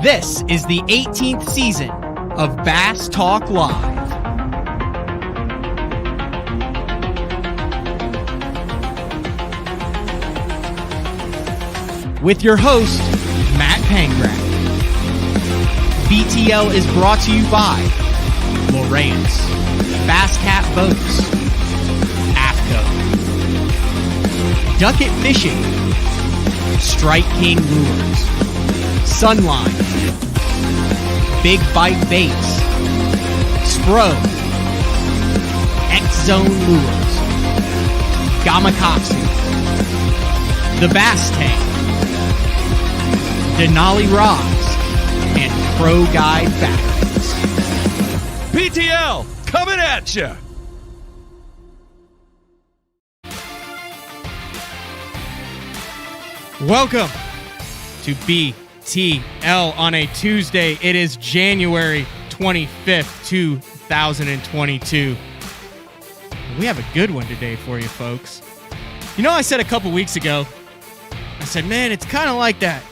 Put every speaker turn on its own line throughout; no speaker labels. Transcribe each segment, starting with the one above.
This is the 18th season of Bass Talk Live. With your host, Matt Pangrac. BTL is brought to you by Lowrance, Bass Cat Boats, AFCO, Duck It Fishing, Strike King Lures, Sunline, Big Bite Baits, Spro, X-Zone Lures, Gamakatsu, The Bass Tank, Denali Rods, and Pro Guide Batteries.
BTL, coming at you!
Welcome to BTL on a Tuesday. It is January 25th, 2022. We have a good one today for you folks. You know, I said a couple weeks ago, I said, man, it's kind of like that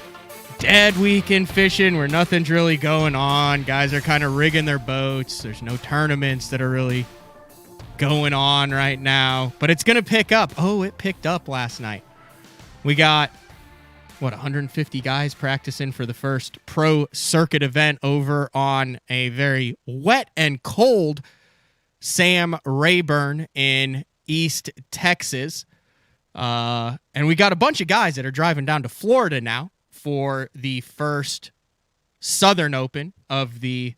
dead week in fishing where nothing's really going on. Guys are kind of rigging their boats. There's no tournaments that are really going on right now, but it's going to pick up. Oh, it picked up last night. We got, 150 guys practicing for the first pro circuit event over on a very wet and cold Sam Rayburn in East Texas. And we got a bunch of guys that are driving down to Florida now for the first Southern Open of the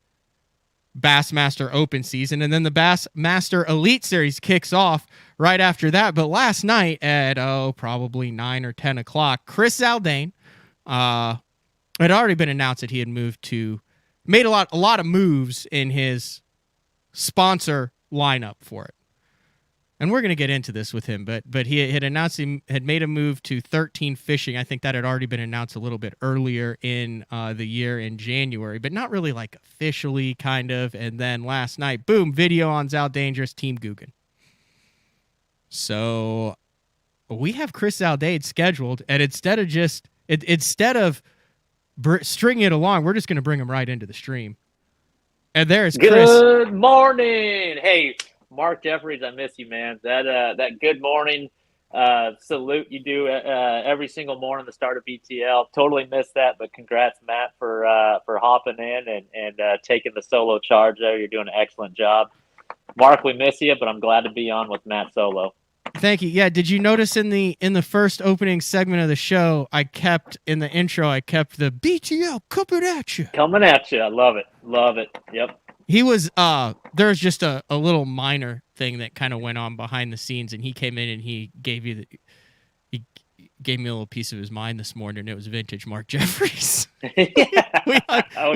Bassmaster Open season. And then the Bassmaster Elite Series kicks off right after that. But last night at, probably 9 or 10 o'clock, Chris Zaldain had already been announced that he had made a lot of moves in his sponsor lineup for it. And we're going to get into this with him, but he had announced he had made a move to 13 Fishing. I think that had already been announced a little bit earlier in the year in January, but not really like officially kind of. And then last night, boom, video on Zaldain's Team Googan. So we have Chris Zaldain scheduled, and instead of stringing it along, we're just going to bring him right into the stream. And there's Chris.
Good morning. Hey, Mark Jeffries, I miss you, man. That good morning salute you do every single morning, the start of BTL. Totally missed that, but congrats, Matt, for hopping in and taking the solo charge there. You're doing an excellent job. Mark, we miss you, but I'm glad to be on with Matt solo.
Thank you. Yeah, did you notice in the first opening segment of the show, in the intro, I kept the BTL coming at you.
Coming at you. I love it. Love it. Yep.
He was, there's just a little minor thing that kind of went on behind the scenes, and he came in and he gave me a little piece of his mind this morning. It was vintage Mark Jeffries. we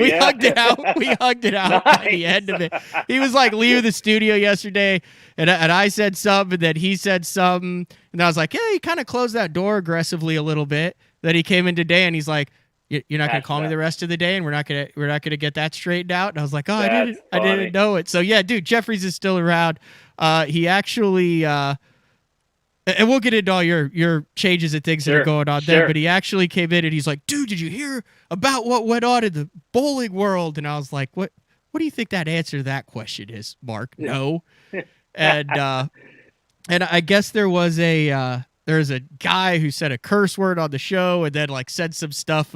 hugged it out. We hugged it out
Nice.
By the end of it. He was like leaving the studio yesterday, and I said something, and then he said something, and I was like, yeah, he kind of closed that door aggressively a little bit. Then he came in today, and he's like, you're not going to call me the rest of the day, and we're not going to get that straightened out. And I was like, I didn't know it. So yeah, dude, Jeffries is still around. He actually, and we'll get into all your changes and things that are going on there. But he actually came in and he's like, dude, did you hear about what went on in the bowling world? And I was like, what do you think that answer to that question is, Mark? No. And I guess there's a guy who said a curse word on the show and then like said some stuff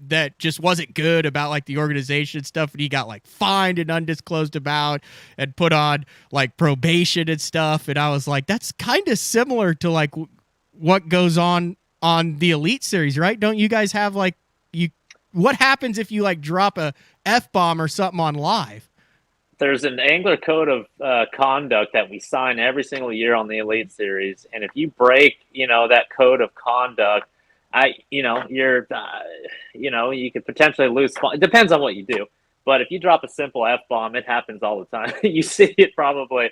that just wasn't good about like the organization stuff, and he got like fined and undisclosed about and put on like probation and stuff. And I was like, that's kind of similar to like what goes on the Elite Series, right? Don't you guys have like what happens if you like drop a F-bomb or something on live?
There's an angler code of conduct that we sign every single year on the Elite Series, and if you break, that code of conduct, you could potentially lose. It depends on what you do, but if you drop a simple F-bomb, it happens all the time. You see it probably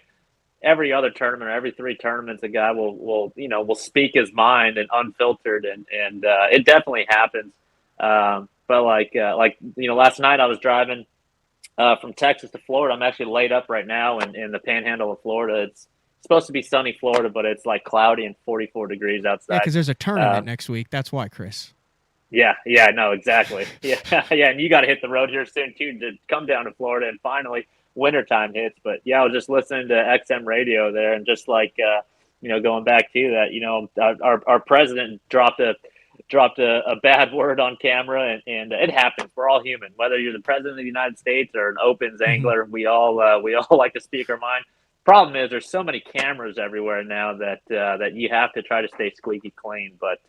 every other tournament or every 3 tournaments. A guy will speak his mind and unfiltered, and it definitely happens. But last night I was driving from Texas to Florida. I'm actually laid up right now in the panhandle of Florida. It's supposed to be sunny Florida, but it's like cloudy and 44 degrees outside.
Yeah, because there's a tournament next week. That's why, Chris.
Yeah, no, exactly. Yeah, yeah, and you got to hit the road here soon too to come down to Florida, and finally wintertime hits. But yeah, I was just listening to XM radio there, and just like going back to that, our president dropped a bad word on camera, and it happens. We're all human, whether you're the president of the United States or an opens angler. We all like to speak our mind. Problem is, there's so many cameras everywhere now that you have to try to stay squeaky clean. But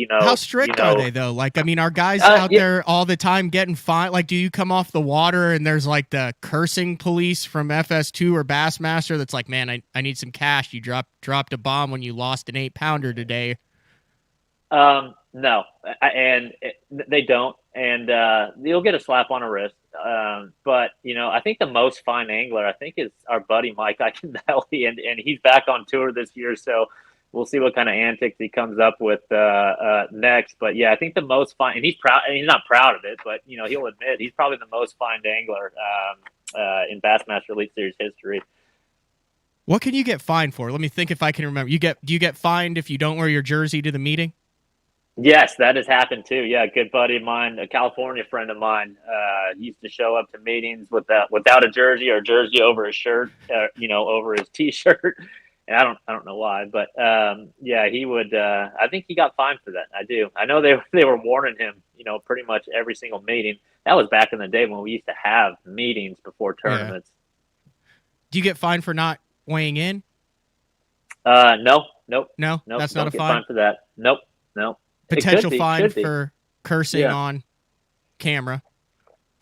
how strict are they though? Like, I mean, are guys out there all the time getting fined? Like, do you come off the water and there's like the cursing police from FS2 or Bassmaster that's like, man, I need some cash. You dropped a bomb when you lost an 8-pounder today.
No, they don't, and you'll get a slap on the wrist. But I think the most fine angler, I think, is our buddy Mike Iaconelli, and he's back on tour this year, so we'll see what kind of antics he comes up with next. But yeah, I think the most fine, and he's proud, and he's not proud of it, but he'll admit he's probably the most fined angler in Bassmaster Elite Series history.
What can you get fined for? Let me think if I can remember. Do you get fined if you don't wear your jersey to the meeting?
Yes, that has happened too. Yeah, a good buddy of mine, a California friend of mine, used to show up to meetings without a jersey or a jersey over his shirt, over his T-shirt. And I don't know why, but yeah, he would. I think he got fined for that. I do. I know they were warning him, pretty much every single meeting. That was back in the day when we used to have meetings before tournaments.
Yeah. Do you get fined for not weighing in?
No, nope.
No,
nope,
that's not a fine.
Fined for that. Nope.
Potential fine for cursing on camera.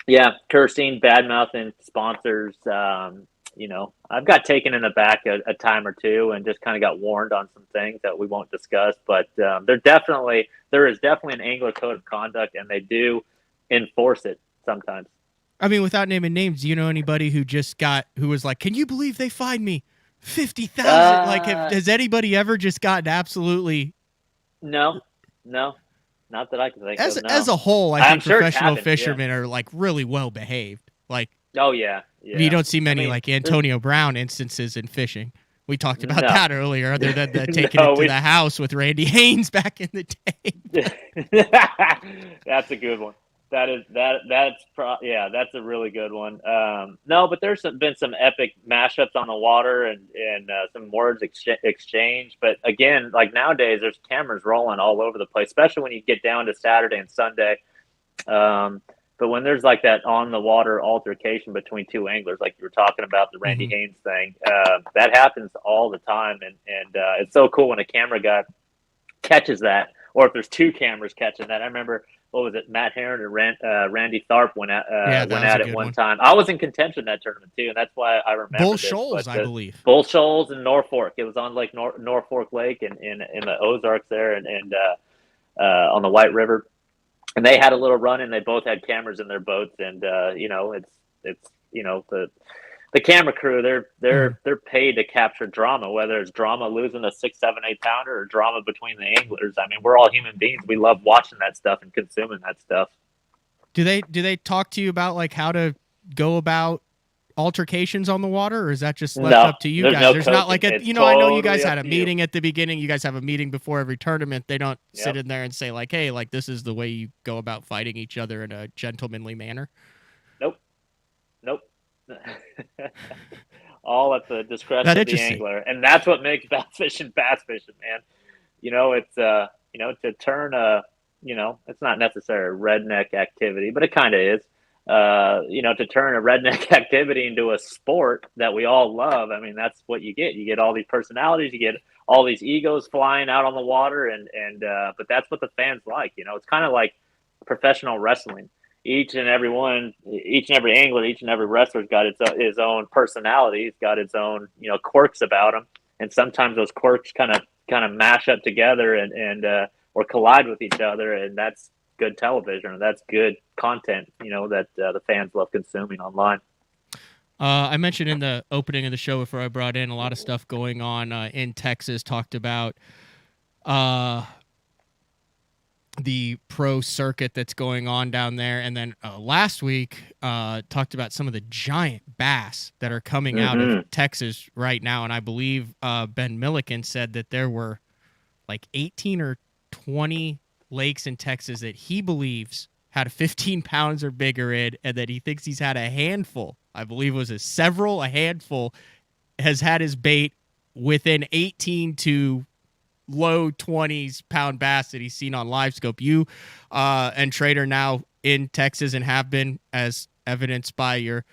Yeah, cursing, bad mouthing sponsors. I've got taken in the back a time or two and just kind of got warned on some things that we won't discuss. But there is definitely an angler code of conduct, and they do enforce it sometimes.
I mean, without naming names, do you know anybody who was like, "Can you believe they fined me $50,000?" Like, has anybody ever just gotten absolutely?
No, not that I can think of. No.
As a whole, I think professional fishermen are like really well behaved. Like,
oh yeah.
You don't see many like Antonio Brown instances in fishing. We talked about that earlier, other than taking it to the house with Randy Haynes back in the day.
That's a good one. That's a really good one. No, but there's been some epic mashups on the water and some words exchanged. But again, like nowadays, there's cameras rolling all over the place, especially when you get down to Saturday and Sunday. But when there's like that on the water altercation between two anglers, like you were talking about the Randy Haynes thing, that happens all the time. And it's so cool when a camera guy catches that, or if there's two cameras catching that. I remember, what was it? Matt Heron and Randy Tharp went at it one time. I was in contention that tournament too, and that's why I remember
Bull Shoals, I believe.
Bull Shoals in Norfolk. It was on Lake Norfolk Lake in the Ozarks there, and on the White River. And they had a little run, and they both had cameras in their boats, and the camera crew, they're paid to capture drama, whether it's drama losing a 6, 7, 8-pounder or drama between the anglers. I mean, we're all human beings. We love watching that stuff and consuming that stuff.
Do they talk to you about like how to go about altercations on the water, or is that just left up to you guys? There's not like I know you guys had a meeting at the beginning. You guys have a meeting before every tournament. They don't sit in there and say like, hey, like this is the way you go about fighting each other in a gentlemanly manner. Nope. All at the discretion of the angler, and that's what makes bass fishing, man. It's to turn it's not necessarily a redneck activity, but it kind of is. To turn a redneck activity into a sport that we all love. I mean, that's what you get. You get all these personalities, you get all these egos flying out on the water, but that's what the fans like. It's kind of like professional wrestling. Each and every angler, each and every wrestler's got his own personality. He's got his own, quirks about him. And sometimes those quirks kind of mash up together and or collide with each other. And that's good television. That's good content, that the fans love consuming online. I mentioned in the opening of the show before I brought in a lot of stuff going on in Texas, talked about the pro circuit that's going on down there. And then last week talked about some of the giant bass that are coming out of Texas right now. And I believe Ben Milliken said that there were like 18 or 20 lakes in Texas that he believes had a 15 pounds or bigger in, and that he thinks he's had a handful. I believe it was a handful has had his bait within 18 to low 20s pound bass that he's seen on live scope. You and Trader now in Texas and have been, as evidenced by your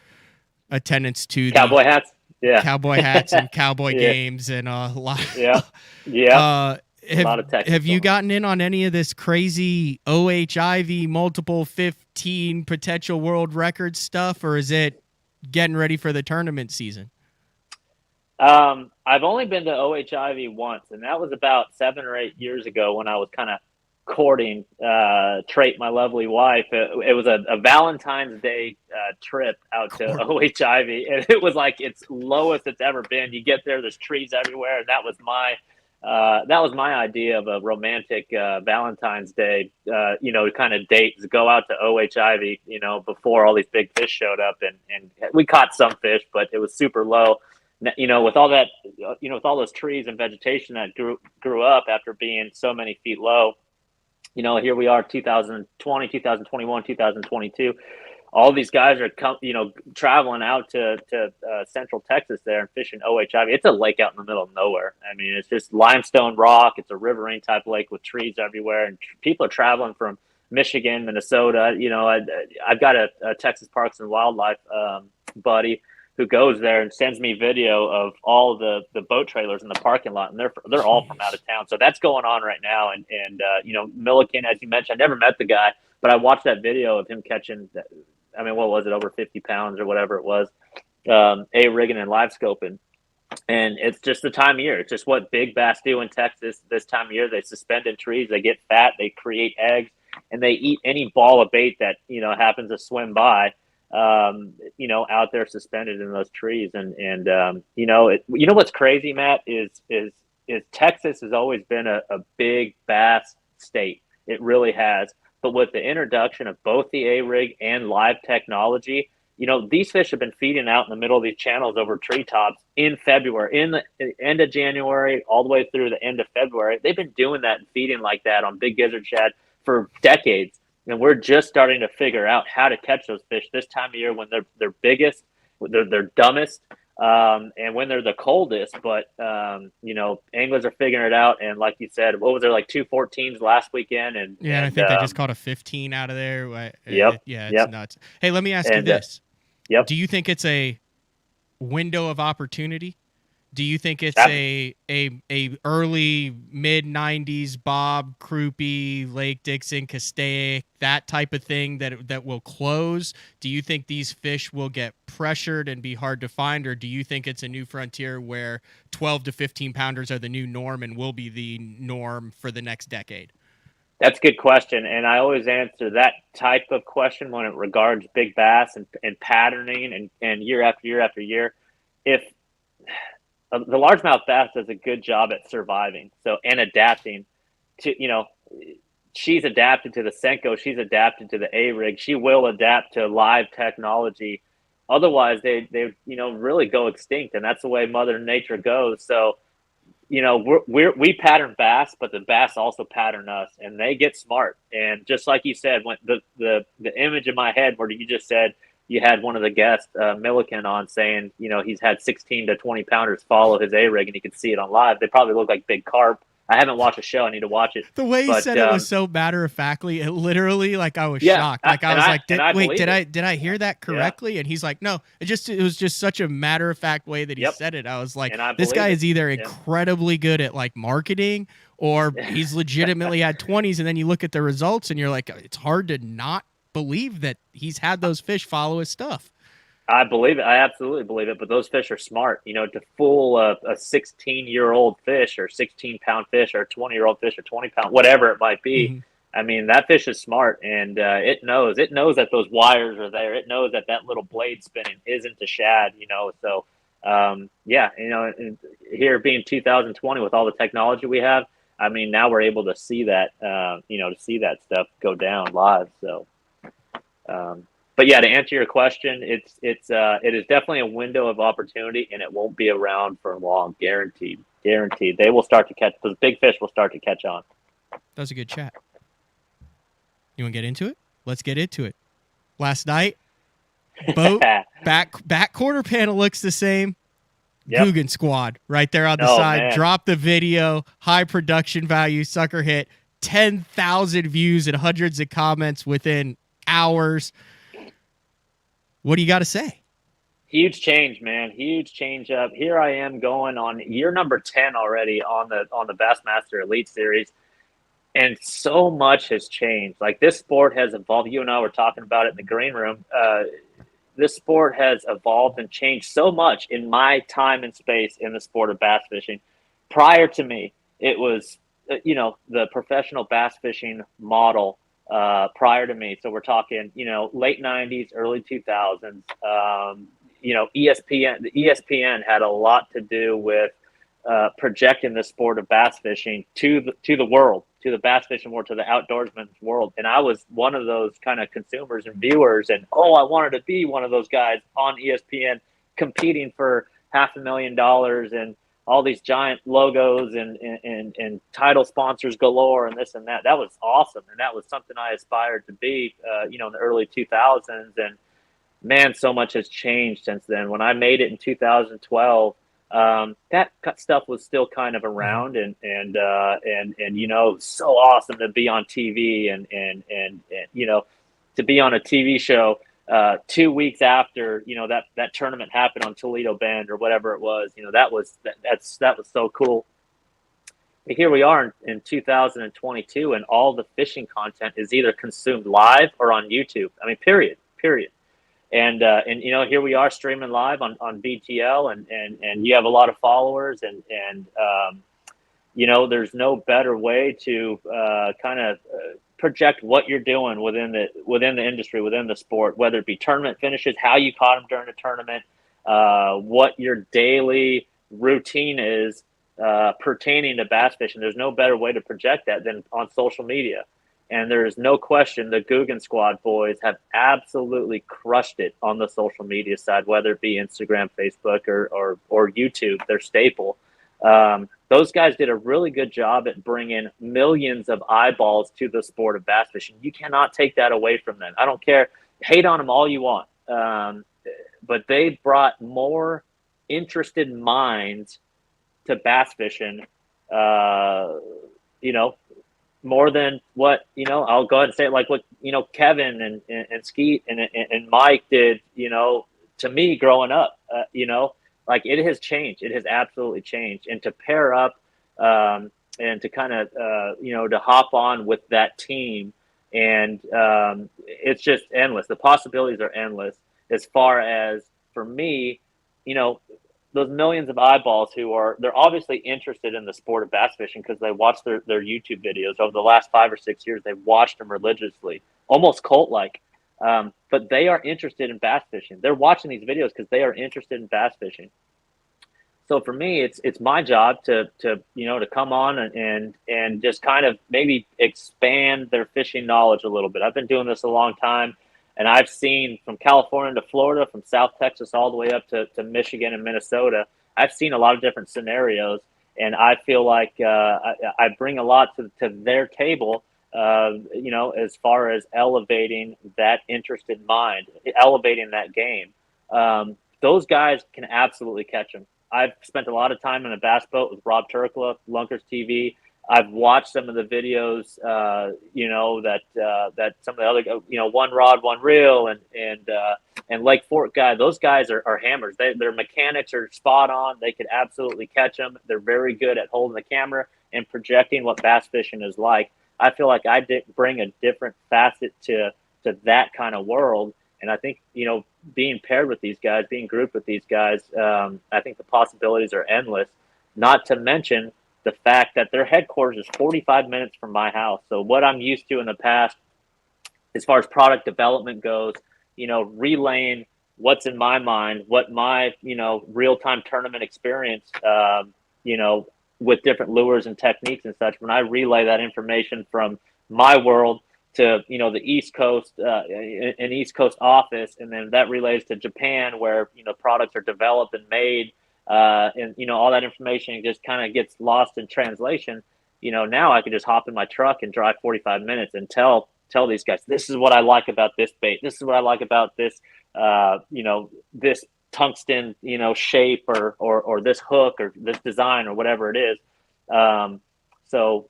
attendance to
Cowboy hats. Yeah.
Cowboy hats and cowboy
Yeah.
games and a lot.
Yeah. Yeah. A lot of Texas
have you
going on.
gotten in on any of this crazy OHIV multiple 15 potential world record stuff, or is it getting ready for the tournament season?
I've only been to OHIV once, and that was about 7 or 8 years ago when I was kind of courting Trait, my lovely wife. It was a Valentine's Day trip out to OHIV, and it was like its lowest it's ever been. You get there, there's trees everywhere, and that was my idea of a romantic Valentine's Day, kind of date, to go out to OHIV, before all these big fish showed up, and we caught some fish, but it was super low. With all that, with all those trees and vegetation that grew up after being so many feet low, here we are, 2020, 2021, 2022. All these guys are traveling out to Central Texas there and fishing OHIV. It's a lake out in the middle of nowhere. I mean, it's just limestone rock. It's a riverine type lake with trees everywhere, and people are traveling from Michigan, Minnesota. I've got a Texas Parks and Wildlife buddy who goes there and sends me video of all the boat trailers in the parking lot, and they're all from out of town. So that's going on right now. And Milliken, as you mentioned, I never met the guy, but I watched that video of him catching, what was it, over 50 pounds or whatever it was, rigging and live scoping. And it's just the time of year. It's just what big bass do in Texas this time of year. They suspend in trees, they get fat, they create eggs, and they eat any ball of bait that, happens to swim by. Out there suspended in those trees. And what's crazy, Matt, is Texas has always been a big bass state. It really has. But with the introduction of both the A-rig and live technology, these fish have been feeding out in the middle of these channels over treetops in February, in the end of January, all the way through the end of February. They've been doing that and feeding like that on big gizzard shad for decades. And we're just starting to figure out how to catch those fish this time of year when they're biggest, they're dumbest, and when they're the coldest. But anglers are figuring it out. And like you said, what was there, like 2 14s last weekend? And
I think they just caught a 15 out of there.
Yep.
It's nuts. Hey, let me ask you this.
Yep.
Do you think it's a window of opportunity? Do you think it's a early mid-90s Bob Croupi, Lake Dixon, Castaic, that type of thing that will close? Do you think these fish will get pressured and be hard to find, or do you think it's a new frontier where 12 to 15 pounders are the new norm and will be the norm for the next decade?
That's a good question, and I always answer that type of question when it regards big bass and patterning and year after year after year. If the largemouth bass does a good job at surviving, and adapting to, she's adapted to the Senko, she's adapted to the A-rig, she will adapt to live technology. Otherwise, they really go extinct, and that's the way Mother Nature goes. So, we pattern bass, but the bass also pattern us, and they get smart. And just like you said, when the image in my head where you just said, you had one of the guests, Milliken, on saying, he's had 16 to 20 pounders follow his A-rig and he could see it on live. They probably look like big carp. I haven't watched the show. I need to watch it.
The way he said it was so matter-of-factly. It literally, I was shocked. I was did I hear that correctly? Yeah. And he's like, no, it was just such a matter-of-fact way that he said it. I was like, this guy is either incredibly good at marketing, or he's legitimately had 20s. And then you look at the results and you're like, it's hard to not believe that he's had those fish follow his stuff.
I believe it. I absolutely believe it. But those fish are smart. To fool a 16-year-old fish or 16-pound fish or a 20-year-old fish or 20-pound, whatever it might be. Mm-hmm. I mean, that fish is smart, and it knows that those wires are there. It knows that little blade spinning isn't a shad. So here being 2020 with all the technology we have, I mean, now we're able to see that, to see that stuff go down live. So. But yeah, to answer your question, it is definitely a window of opportunity, and it won't be around for long, guaranteed. They will start to catch, those big fish will start to catch on.
That was a good chat. You want to get into it? Let's get into it. Last night, boat back quarter panel looks the same.
Yep.
Googan squad right there on the
Oh,
side.
man.
Drop the video. High production value. Sucker hit 10,000 views and hundreds of comments within hours. What do you got to say?
Huge change, man. Huge change up. Here I am going on year number 10 already on the Bass Master Elite Series. And so much has changed. Like, this sport has evolved. You and I were talking about it in the green room. This sport has evolved and changed so much in my time and space in the sport of bass fishing. Prior to me, it was, the professional bass fishing model prior to me. So we're talking, late 90s, early 2000s. ESPN, the ESPN had a lot to do with projecting the sport of bass fishing to the world, to the bass fishing world, to the outdoorsman's world. And I was one of those kind of consumers and viewers. And, I wanted to be one of those guys on ESPN competing for $500,000 and all these giant logos and title sponsors galore and this and that. That was awesome. And that was something I aspired to be, in the early 2000s. And man, so much has changed since then. When I made it in 2012, that stuff was still kind of around, and so awesome to be on TV and to be on a TV show 2 weeks after that tournament happened on Toledo Bend or whatever it was. That was so cool. But here we are in 2022, and all the fishing content is either consumed live or on YouTube. I mean, period. And here we are streaming live on BTL, and you have a lot of followers, and there's no better way to kind of project what you're doing within the industry, within the sport, whether it be tournament finishes, how you caught them during a tournament, what your daily routine is pertaining to bass fishing. There's no better way to project that than on social media. And there is no question the Googan Squad boys have absolutely crushed it on the social media side, whether it be Instagram, Facebook, or YouTube, their staple. Those guys did a really good job at bringing millions of eyeballs to the sport of bass fishing. You cannot take that away from them. I don't care. Hate on them all you want. But they brought more interested minds to bass fishing, more than what, I'll go ahead and say it, like what, Kevin and Skeet and Mike did, to me growing up, like it has changed. It has absolutely changed. And to pair up and to kind of, to hop on with that team, and it's just endless. The possibilities are endless as far as, for me, those millions of eyeballs they're obviously interested in the sport of bass fishing because they watch their YouTube videos over the last 5 or 6 years. They've watched them religiously, almost cult-like. But they are interested in bass fishing. They're watching these videos because they are interested in bass fishing. So for me, it's my job to come on and just kind of maybe expand their fishing knowledge a little bit. I've been doing this a long time. And I've seen from California to Florida, from South Texas all the way up to Michigan and Minnesota, I've seen a lot of different scenarios. And I feel like I bring a lot to their table, as far as elevating that interested mind, elevating that game. Those guys can absolutely catch them. I've spent a lot of time in a bass boat with Rob Turkla, Lunkers TV. I've watched some of the videos, that some of the other, One Rod, One Reel and Lake Fork guy. Those guys are hammers. Their mechanics are spot on. They could absolutely catch them. They're very good at holding the camera and projecting what bass fishing is like. I feel like I did bring a different facet to that kind of world. And I think, being paired with these guys, being grouped with these guys, I think the possibilities are endless, not to mention the fact that their headquarters is 45 minutes from my house. So what I'm used to in the past, as far as product development goes, relaying what's in my mind, what my, real-time tournament experience, with different lures and techniques and such, when I relay that information from my world to, the East Coast, an East Coast office, and then that relays to Japan where, products are developed and made, and all that information just kind of gets lost in translation. Now I can just hop in my truck and drive 45 minutes and tell tell these guys, this is what I like about this bait. This is what I like about this, this tungsten, shape or this hook or this design or whatever it is. So,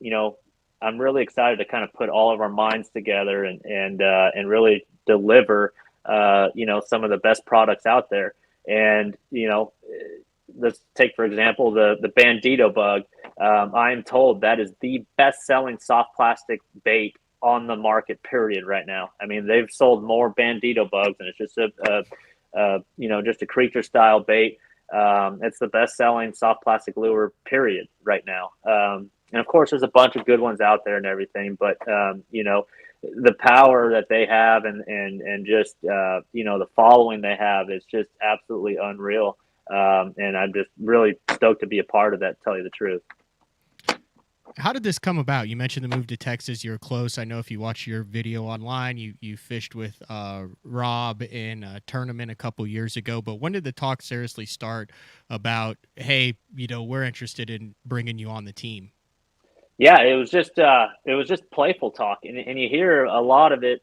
I'm really excited to kind of put all of our minds together and really deliver, some of the best products out there. And, let's take, for example, the Bandito bug. I'm told that is the best selling soft plastic bait on the market, period, right now. I mean, they've sold more Bandito bugs, and it's just just a creature style bait. It's the best selling soft plastic lure, period, right now. And of course, there's a bunch of good ones out there and everything, but the power that they have and just the following they have is just absolutely unreal. And I'm just really stoked to be a part of that, to tell you the truth.
How did this come about? You mentioned the move to Texas. You're close. I know if you watch your video online, you fished with Rob in a tournament a couple years ago. But when did the talk seriously start about, hey, we're interested in bringing you on the team?
Yeah, it was just playful talk, and you hear a lot of it.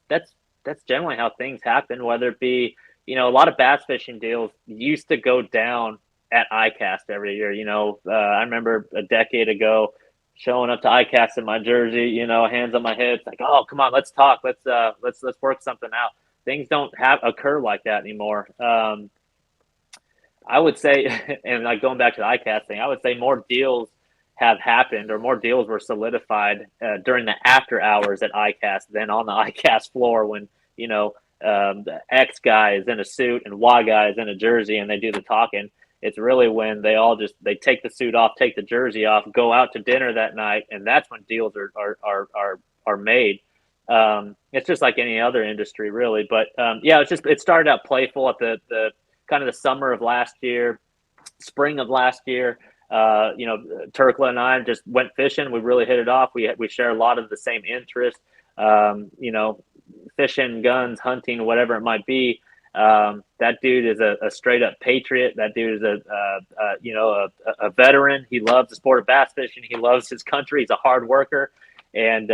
That's generally how things happen. Whether it be a lot of bass fishing deals used to go down at ICAST every year. I remember a decade ago showing up to ICAST in my jersey, hands on my hips, like, oh, come on, let's talk, let's work something out. Things don't occur like that anymore. I would say, and like going back to the ICAST thing, I would say more deals have happened, or more deals were solidified during the after hours at ICAST than on the ICAST floor when, the X guy is in a suit and Y guy is in a jersey and they do the talking. It's really when they take the suit off, take the jersey off, go out to dinner that night, and that's when deals are made. It's just like any other industry, really. But it started out playful at the kind of the summer of last year, spring of last year. Turkla and I just went fishing. We really hit it off. We share a lot of the same interests. Fishing, guns, hunting, whatever it might be. That dude is a straight up patriot. That dude is a veteran. He loves the sport of bass fishing. He loves his country. He's a hard worker, and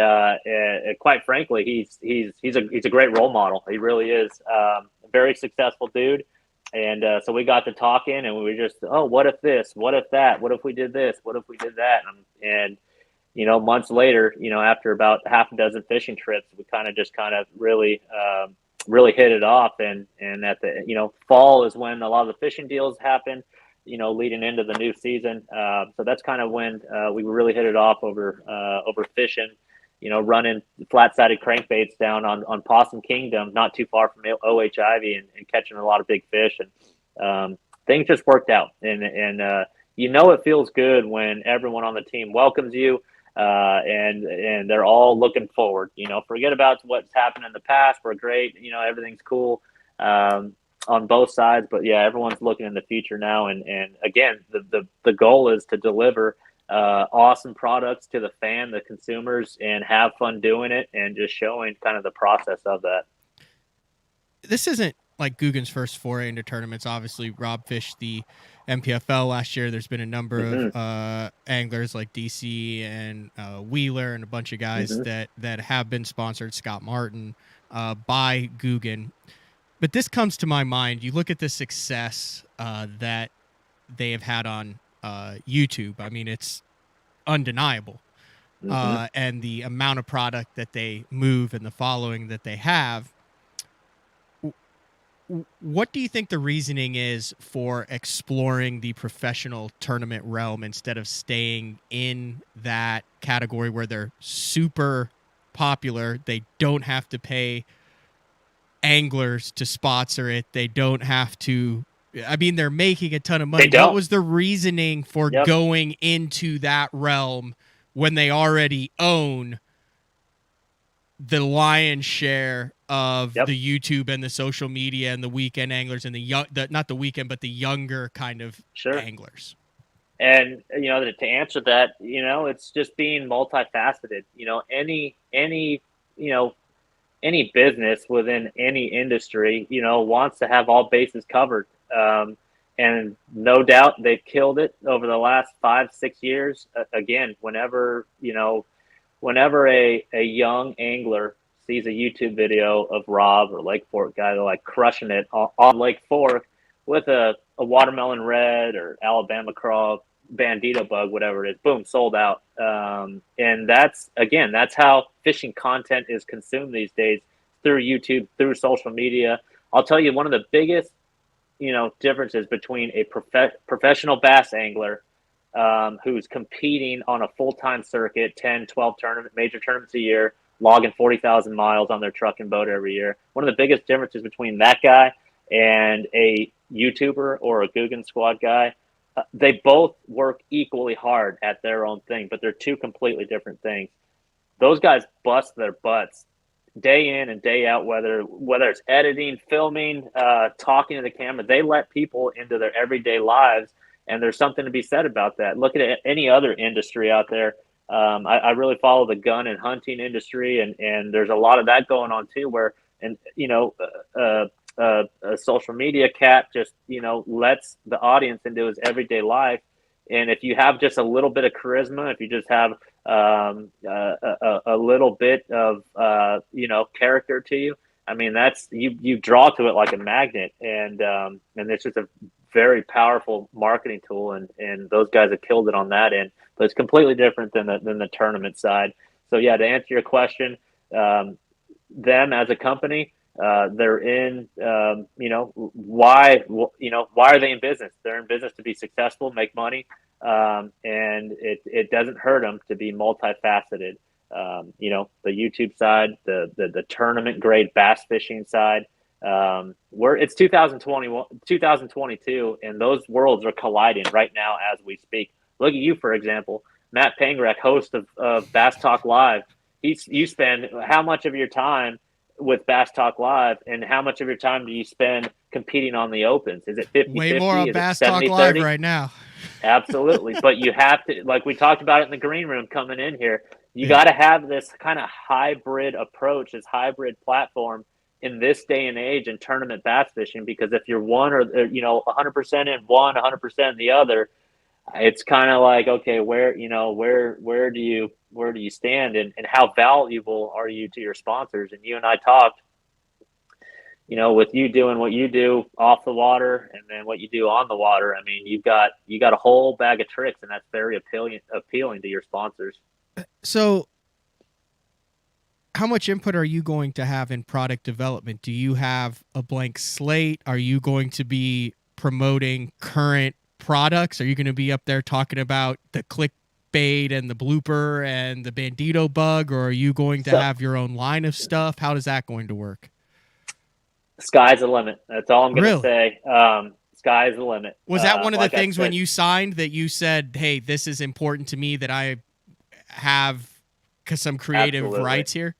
quite frankly, he's a great role model. He really is. A very successful dude. And so we got to talking, and we were just, oh, what if this? What if that? What if we did this? What if we did that? And months later, after about half a dozen fishing trips, we kind of really hit it off. And at the, fall is when a lot of the fishing deals happen, leading into the new season. So that's kind of when we really hit it off over fishing, running flat-sided crankbaits down on Possum Kingdom, not too far from OH Ivy, and catching a lot of big fish. And things just worked out. And it feels good when everyone on the team welcomes you. And they're all looking forward, forget about what's happened in the past. We're great. Everything's cool, on both sides, but yeah, everyone's looking in the future now. And again, the goal is to deliver, awesome products to the fan, the consumers, and have fun doing it and just showing kind of the process of that.
This isn't like Googan's first foray into tournaments. Obviously, Rob fished the MPFL last year. There's been a number of anglers like DC and Wheeler and a bunch of guys that have been sponsored, Scott Martin, by Googan. But this comes to my mind. You look at the success that they have had on YouTube. I mean, it's undeniable. And the amount of product that they move and the following that they have. What do you think the reasoning is for exploring the professional tournament realm instead of staying in that category where they're super popular? They don't have to pay anglers to sponsor it. They don't have to. I mean, they're making a ton of money. What was the reasoning for going into that realm when they already own the lion's share of the YouTube and the social media and the weekend anglers and not the weekend, but the younger kind of anglers?
And, to answer that, it's just being multifaceted. Any business within any industry, wants to have all bases covered. And no doubt they've killed it over the last 5-6 years. Again, whenever whenever a young angler sees a YouTube video of Rob or Lake Fork guy, they're like crushing it on Lake Fork with a watermelon red or Alabama craw, bandito bug, whatever it is, boom, sold out. And that's how fishing content is consumed these days, through YouTube, through social media. I'll tell you, one of the biggest, differences between a professional bass angler who's competing on a full-time circuit, 10, 12 major tournaments a year, logging 40,000 miles on their truck and boat every year. One of the biggest differences between that guy and a YouTuber or a Googan Squad guy, they both work equally hard at their own thing, but they're two completely different things. Those guys bust their butts day in and day out, whether it's editing, filming, talking to the camera. They let people into their everyday lives, and there's something to be said about that. Look at any other industry out there. I really follow the gun and hunting industry, and there's a lot of that going on too, where, and a social media cat just lets the audience into his everyday life. And if you have just a little bit of charisma, if you just have a little bit of character to you, I mean, that's you draw to it like a magnet, and it's just a very powerful marketing tool, and those guys have killed it on that end. But it's completely different than the tournament side. So yeah, to answer your question, them as a company, they're in, why are they in business? They're in business to be successful, make money, and it doesn't hurt them to be multifaceted. The YouTube side, the tournament grade bass fishing side, it's 2022, and those worlds are colliding right now as we speak. Look at you, for example, Matt Pangrek, host of Bass Talk Live. You spend how much of your time with Bass Talk Live, and how much of your time do you spend competing on the opens? Is it 50-50?
Way more on Bass Talk Live right now.
Absolutely. But you have to, like we talked about it in the green room coming in here, you got to have this kind of hybrid approach, this hybrid platform in this day and age in tournament bass fishing, because if you're one or 100% in one, 100% in the other, it's kind of like, okay, where do you stand, and how valuable are you to your sponsors? And you and I talked, with you doing what you do off the water and then what you do on the water. I mean, you got a whole bag of tricks, and that's very appealing to your sponsors.
So how much input are you going to have in product development? Do you have a blank slate? Are you going to be promoting current products? Are you going to be up there talking about the clickbait and the blooper and the bandito bug, or are you going to have your own line of stuff? How is that going to work?
Sky's the limit. That's all I'm going to say. Sky's the limit.
Was that one of the things when you signed that you said, hey, this is important to me that I have some creative rights here?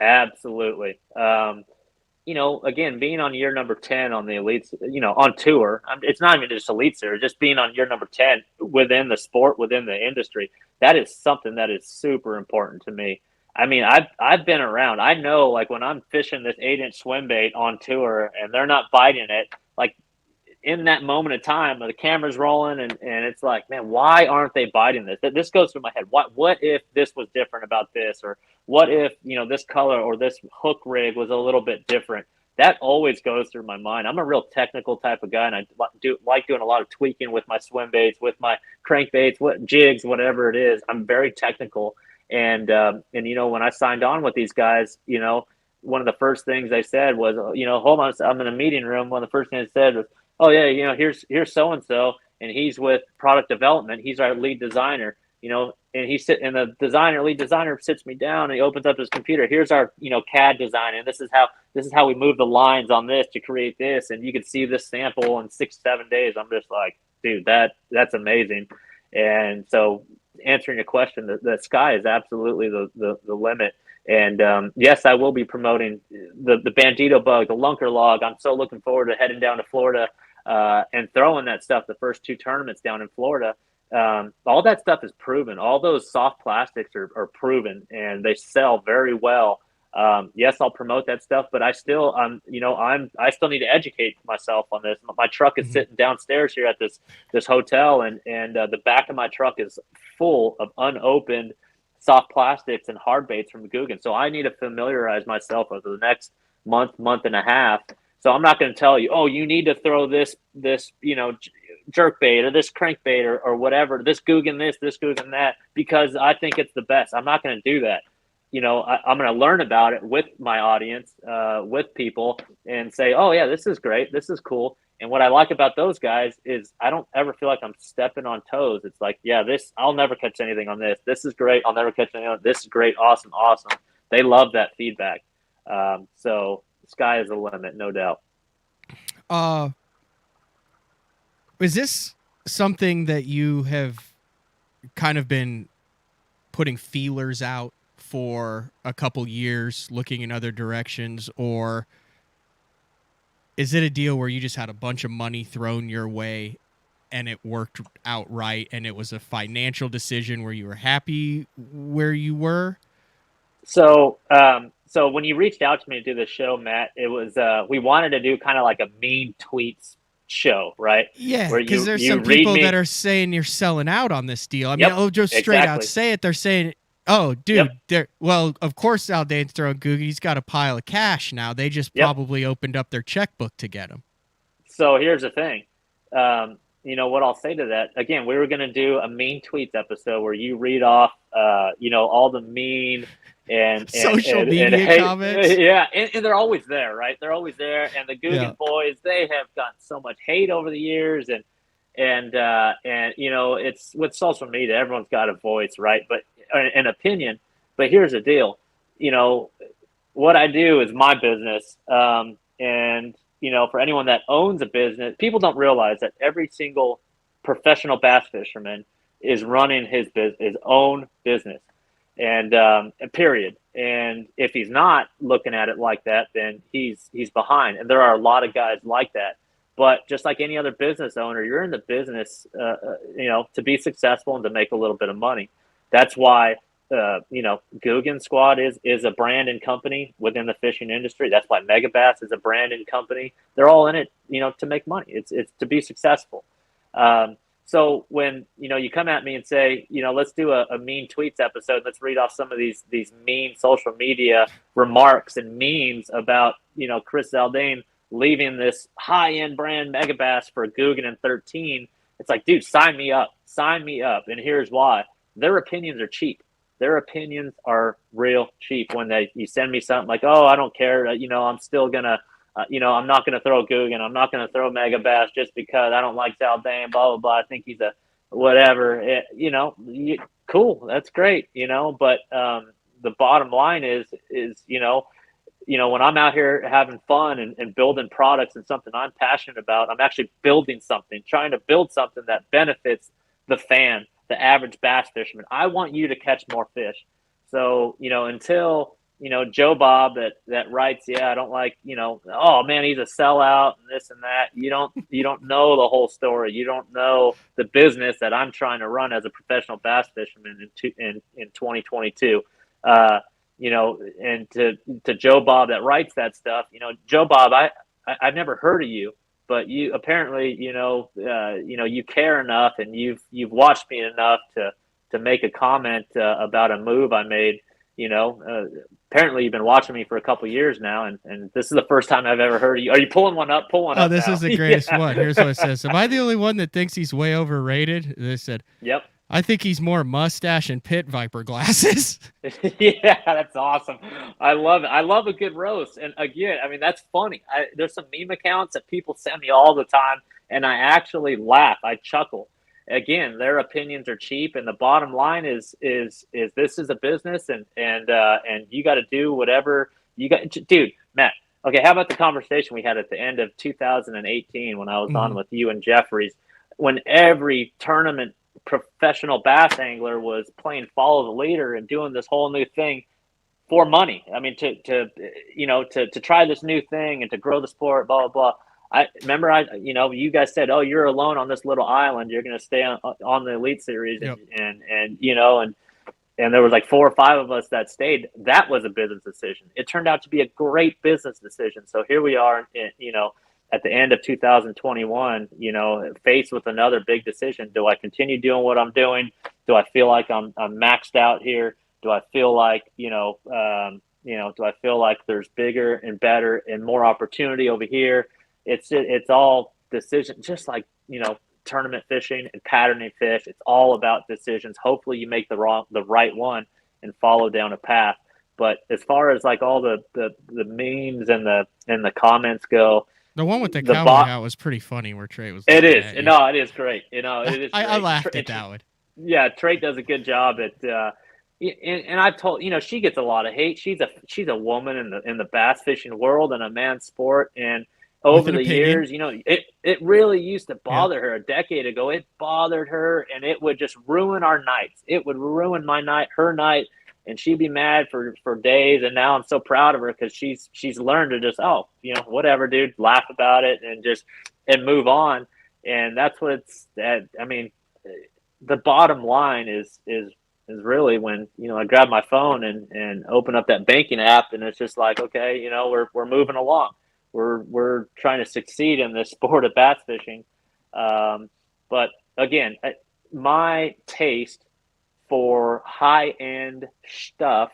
Absolutely. Again, being on year number 10 on the Elites, on tour, it's not even just Elite Series, just being on year number 10 within the sport, within the industry, that is something that is super important to me. I mean, I've been around. I know, like, when I'm fishing this 8-inch swim bait on tour and they're not biting it, like, in that moment of time, the camera's rolling and it's like, man, why aren't they biting this? This goes through my head. What if this was different about this? Or what if, this color or this hook rig was a little bit different? That always goes through my mind. I'm a real technical type of guy, and I like doing a lot of tweaking with my swim baits, with my crankbaits, jigs, whatever it is. I'm very technical. And when I signed on with these guys, one of the first things they said was, hold on, I'm in a meeting room. One of the first things they said was, oh yeah, here's so-and-so, and he's with product development. He's our lead designer, and the lead designer sits me down and he opens up his computer. Here's our, CAD design. And this is how we move the lines on this to create this. And you can see this sample in 6-7 days. I'm just like, dude, that's amazing. And so answering your question, the sky is absolutely the limit. And yes, I will be promoting the bandito bug, the lunker log. I'm so looking forward to heading down to Florida and throwing that stuff the first 2 tournaments down in Florida. All that stuff is proven. All those soft plastics are proven, and they sell very well. Yes, I'll promote that stuff, but I still I still need to educate myself on this. My truck is sitting downstairs here at this hotel, and the back of my truck is full of unopened soft plastics and hard baits from Googan. So I need to familiarize myself over the next month and a half. So I'm not going to tell you, oh, you need to throw this, jerk bait or this crankbait or whatever, this Googan that, because I think it's the best. I'm not going to do that. I'm going to learn about it with my audience, with people, and say, oh yeah, this is great. This is cool. And what I like about those guys is I don't ever feel like I'm stepping on toes. It's like, yeah, I'll never catch anything on this. This is great. I'll never catch anything on this. Is great. Awesome. They love that feedback. So the sky is the limit, no doubt.
Is this something that you have kind of been putting feelers out for a couple years, looking in other directions, or is it a deal where you just had a bunch of money thrown your way and it worked out right and it was a financial decision where you were happy where you were?
So when you reached out to me to do this show, Matt, it was we wanted to do kind of like a mean tweets show, right?
Yeah, because there's some people that are saying you're selling out on this deal. I mean, I'll just straight out say it. They're saying, oh, dude, well, of course Zaldain's throwing Googan. He's got a pile of cash now. They just probably opened up their checkbook to get him.
So here's the thing. What I'll say to that, again, we were going to do a mean tweets episode where you read off, all the mean and
social media comments.
Yeah, and they're always there, right? They're always there. And the Googan boys, they have gotten so much hate over the years, and it's with social media, everyone's got a voice, right? But an opinion. But here's the deal, what I do is my business, and for anyone that owns a business, people don't realize that every single professional bass fisherman is running his own business. And period. And if he's not looking at it like that, then he's behind. And there are a lot of guys like that. But just like any other business owner, you're in the business, to be successful and to make a little bit of money. That's why, Googan Squad is a brand and company within the fishing industry. That's why Megabass is a brand and company. They're all in it, to make money. It's to be successful. So when, you come at me and say, let's do a mean tweets episode, let's read off some of these mean social media remarks and memes about, Chris Zaldain leaving this high-end brand Megabass for Googan and 13. It's like, dude, sign me up. And here's why. Their opinions are cheap. Their opinions are real cheap. When you send me something like, oh, I don't care, I'm still going to, I'm not going to throw Googan. I'm not going to throw Megabass just because I don't like Zaldain, blah, blah, blah. I think he's a whatever. Cool. That's great, But the bottom line is when I'm out here having fun and building products and something I'm passionate about, I'm actually building something, trying to build something that benefits the fan, the average bass fisherman. I want you to catch more fish. So, until Joe Bob that writes, I don't like, oh man, he's a sellout and this and that. You don't know the whole story. You don't know the business that I'm trying to run as a professional bass fisherman in 2022. And to Joe Bob that writes that stuff, Joe Bob, I've never heard of you, but you apparently, you care enough and you've watched me enough to make a comment about a move I made. Apparently you've been watching me for a couple years now, and this is the first time I've ever heard of you. Are you pulling one up? Pull one up.
Oh, this
now.
is the greatest one. Here's what it says. Am I the only one that thinks he's way overrated? They said,
yep.
I think he's more mustache and pit viper glasses.
Yeah, that's awesome. I love it. I love a good roast. And again, I mean, that's funny. There's some meme accounts that people send me all the time, and I actually laugh. I chuckle. Again, their opinions are cheap, and the bottom line is this is a business, and you got to do whatever you got. Dude, Matt. Okay, how about the conversation we had at the end of 2018 when I was on with you and Jeffries, when every tournament professional bass angler was playing follow the leader and doing this whole new thing for money. I mean, to try this new thing and to grow the sport, blah, blah, blah. I remember, you guys said, oh, you're alone on this little island. You're going to stay on the Elite Series.
Yep.
And there was like 4 or 5 of us that stayed. That was a business decision. It turned out to be a great business decision. So here we are, at the end of 2021, faced with another big decision. Do I continue doing what I'm doing? Do I feel like I'm maxed out here? Do I feel like, do I feel like there's bigger and better and more opportunity over here? It's all decision, just like, tournament fishing and patterning fish. It's all about decisions. Hopefully you make the right one and follow down a path. But as far as like all the memes and the comments go,
the one with the cowboy hat was pretty funny where Trey was.
It is. No, it is great. It is.
I laughed at that one.
Yeah, Trey does a good job at. And I've told, she gets a lot of hate. She's a woman in the bass fishing world and a man's sport. And over the years, it really used to bother her. A decade ago, it bothered her, and it would just ruin our nights. It would ruin my night, her night. And she'd be mad for days. And now I'm so proud of her because she's learned to just, whatever, dude, laugh about it and move on. And that's what the bottom line is really when, I grab my phone and open up that banking app, and it's just like, okay, we're moving along. We're trying to succeed in this sport of bass fishing. But again, my taste for high-end stuff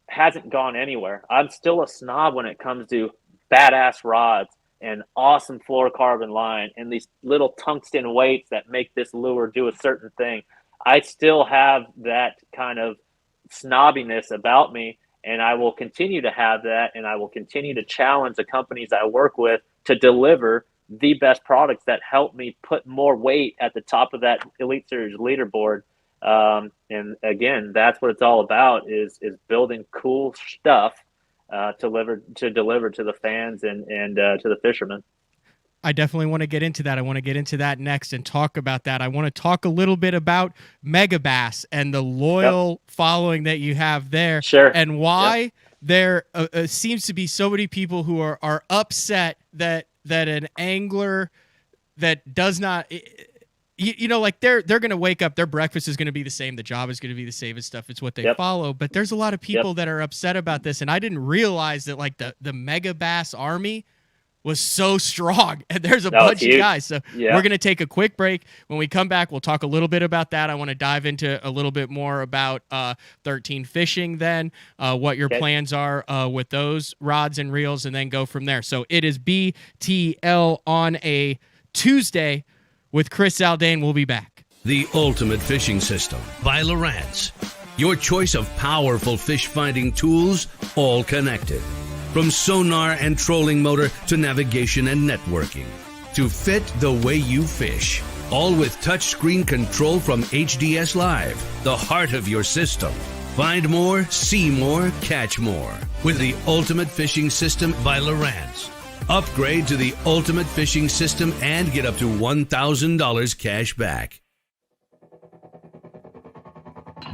hasn't gone anywhere. I'm still a snob when it comes to badass rods and awesome fluorocarbon line and these little tungsten weights that make this lure do a certain thing. I still have that kind of snobbiness about me, and I will continue to have that, and I will continue to challenge the companies I work with to deliver the best products that help me put more weight at the top of that Elite Series leaderboard. And again, that's what it's all about is building cool stuff to deliver to the fans and to the fishermen.
I definitely want to get into that. I want to get into that next and talk about that. I want to talk a little bit about Megabass and the loyal following that you have there.
Sure.
And why there seems to be so many people who are upset that an angler that does not, like they're going to wake up, their breakfast is going to be the same, the job is going to be the same and stuff. It's what they follow. But there's a lot of people that are upset about this. And I didn't realize that like the Megabass army was so strong, and there's a bunch of guys. So we're going to take a quick break. When we come back, we'll talk a little bit about that. I want to dive into a little bit more about 13 Fishing then, what your plans are with those rods and reels, and then go from there. So it is BTL on a Tuesday with Chris Zaldain. We'll be back.
The Ultimate Fishing System by Lowrance. Your choice of powerful fish-finding tools, all connected. From sonar and trolling motor to navigation and networking. To fit the way you fish. All with touchscreen control from HDS Live, the heart of your system. Find more, see more, catch more. With the Ultimate Fishing System by Lowrance. Upgrade to the Ultimate Fishing System and get up to $1,000 cash back.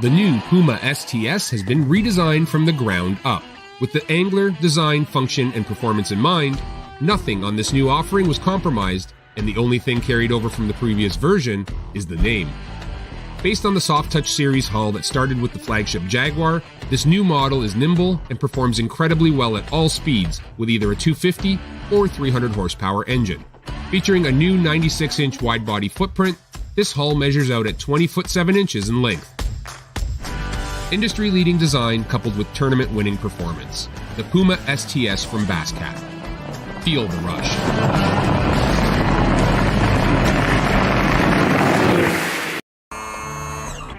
The new Puma STS has been redesigned from the ground up. With the angler, design, function, and performance in mind, nothing on this new offering was compromised, and the only thing carried over from the previous version is the name. Based on the Soft Touch series hull that started with the flagship Jaguar, this new model is nimble and performs incredibly well at all speeds with either a 250 or 300 horsepower engine. Featuring a new 96-inch wide-body footprint, this hull measures out at 20 foot 7 inches in length. Industry-leading design coupled with tournament-winning performance. The Puma STS from Basscat. Feel the rush.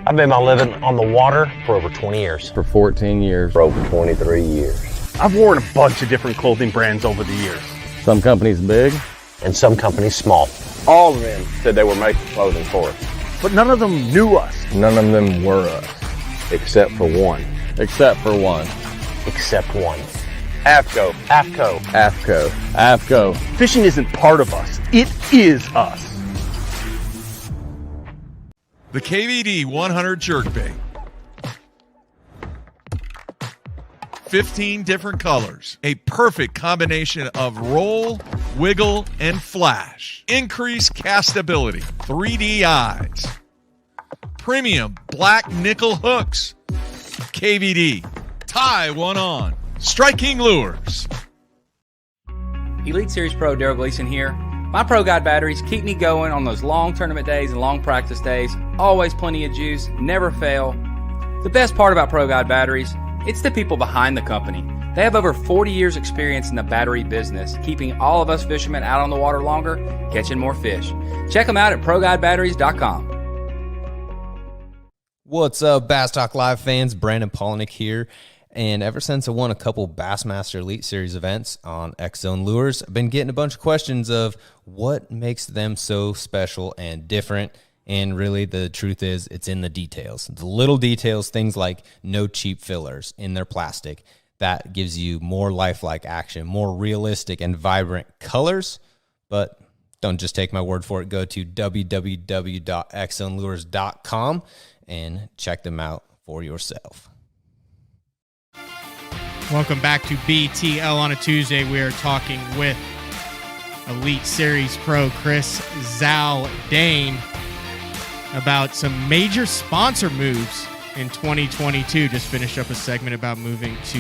I've made my living on the water for over 20 years.
For 14 years.
For over 23 years.
I've worn a bunch of different clothing brands over the years.
Some companies big.
And some companies small.
All of them said they were making clothing for us.
But none of them knew us.
None of them were us.
Except for one.
Except for one.
Except one.
AFCO.
AFCO.
AFCO. AFCO.
Fishing isn't part of us. It is us.
The KVD 100 jerkbait. 15 different colors. A perfect combination of roll, wiggle, and flash. Increased castability. 3D eyes. Premium black nickel hooks. KVD. Tie one on. Striking lures.
Elite Series Pro Daryl Gleason here. My Pro Guide batteries keep me going on those long tournament days and long practice days. Always plenty of juice, never fail. The best part about Pro Guide Batteries, it's the people behind the company. They have over 40 years experience in the battery business, keeping all of us fishermen out on the water longer, catching more fish. Check them out at ProGuideBatteries.com.
What's up, Bass Talk Live fans? Brandon Polnick here. And ever since I won a couple Bassmaster Elite Series events on X-Zone Lures, I've been getting a bunch of questions of what makes them so special and different. And really, the truth is, it's in the details. The little details, things like no cheap fillers in their plastic. That gives you more lifelike action, more realistic and vibrant colors. But don't just take my word for it. Go to www.xzonelures.com and check them out for yourself.
Welcome back to BTL on a Tuesday. We are talking with Elite Series Pro Chris Zaldain about some major sponsor moves in 2022. Just finished up a segment about moving to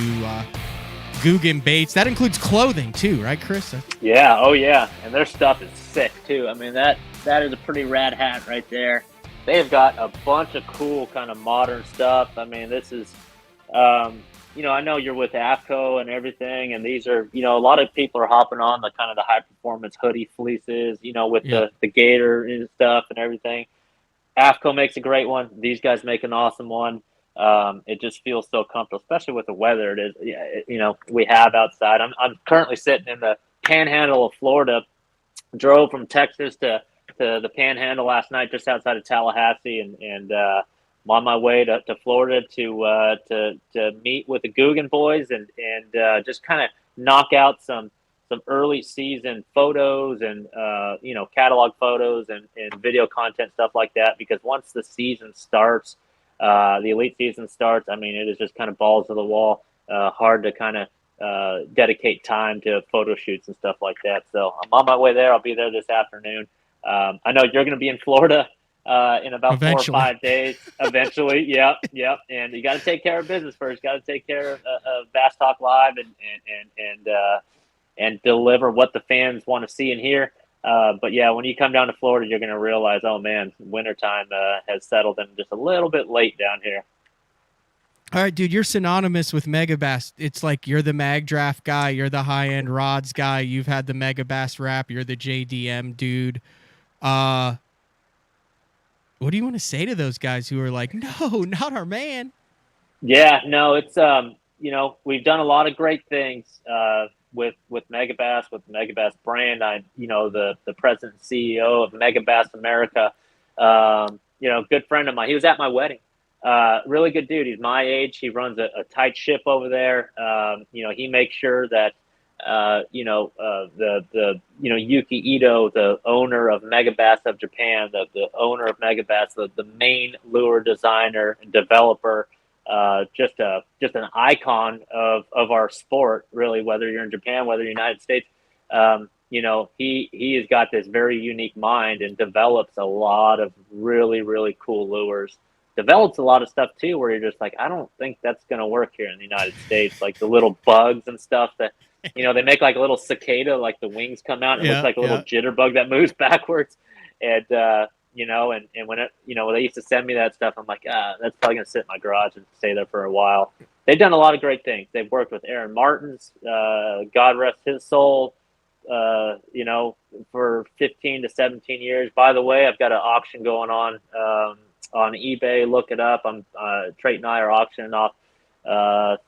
Googan Baits. That includes clothing too, right, Chris?
Yeah, oh yeah, and their stuff is sick too. I mean, that is a pretty rad hat right there. They've got a bunch of cool kind of modern stuff. I mean, this is, I know you're with AFCO and everything, and these are, a lot of people are hopping on the kind of the high performance hoodie fleeces, with the gator and stuff and everything. AFCO makes a great one. These guys make an awesome one. It just feels so comfortable, especially with the weather it is, we have outside. I'm currently sitting in the panhandle of Florida. Drove from Texas to the panhandle last night, just outside of Tallahassee, and I'm on my way to Florida to meet with the Googan boys and just kind of knock out some early season photos and catalog photos and video content, stuff like that, because once the season starts, the elite season starts, I mean, it is just kind of balls to the wall, hard to kind of dedicate time to photo shoots and stuff like that. So I'm on my way there. I'll be there this afternoon. I know you're going to be in Florida in about
eventually.
4 or 5 days. Eventually, yep. And you got to take care of business first. Got to take care of Bass Talk Live and deliver what the fans want to see and hear. But yeah, when you come down to Florida, you're going to realize, oh man, wintertime has settled in just a little bit late down here.
All right, dude, you're synonymous with Megabass. It's like you're the mag draft guy, you're the high-end rods guy, you've had the Megabass rap, you're the JDM dude. What do you want to say to those guys who are like, no, not our man?
Yeah, no, it's we've done a lot of great things with Megabass, with the Megabass brand. The president and CEO of Megabass America, good friend of mine. He was at my wedding. Really good dude. He's my age. He runs a tight ship over there. He makes sure that Yuki Ito, the owner of Megabass of Japan, the owner of Megabass, the main lure designer and developer, just an icon of our sport, really, whether you're in Japan, whether you're in the United States. He has got this very unique mind and develops a lot of really, really cool lures. Develops a lot of stuff too, where you're just like, I don't think that's going to work here in the United States. Like the little bugs and stuff that, they make like a little cicada, like the wings come out. It looks like a little jitterbug that moves backwards. And, when it, when they used to send me that stuff, I'm like, that's probably going to sit in my garage and stay there for a while. They've done a lot of great things. They've worked with Aaron Martins, God rest his soul, for 15 to 17 years. By the way, I've got an auction going on eBay. Look it up. Trate and I are auctioning off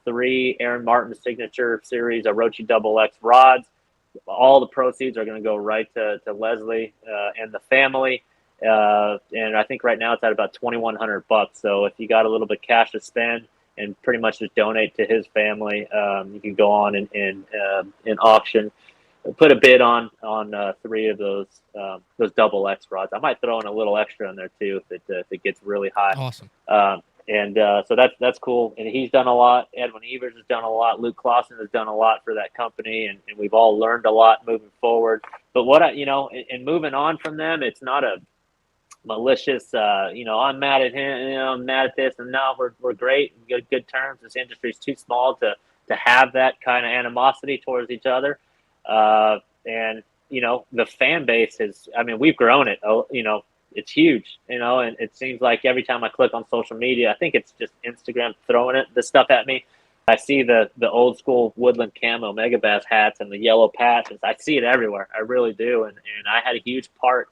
3 Aaron Martin signature series Orochi XX rods. All the proceeds are going to go right to Leslie and the family. And I think right now it's at about $2,100. So if you got a little bit of cash to spend and pretty much just donate to his family, you can go on and auction. Put a bid on 3 of those XX rods. I might throw in a little extra in there too if it gets really high.
Awesome.
So that's cool. And he's done a lot. Edwin Evers has done a lot. Luke Clausen has done a lot for that company, and we've all learned a lot moving forward. But and moving on from them, it's not a malicious. I'm mad at him. I'm mad at this, and no, we're great. Good terms. This industry is too small to have that kind of animosity towards each other. And the fan base we've grown it, it's huge, and it seems like every time I click on social media, I think it's just Instagram throwing this stuff at me. I see the old school woodland camo Megabass hats and the yellow patches. I see it everywhere. I really do. And I had a huge part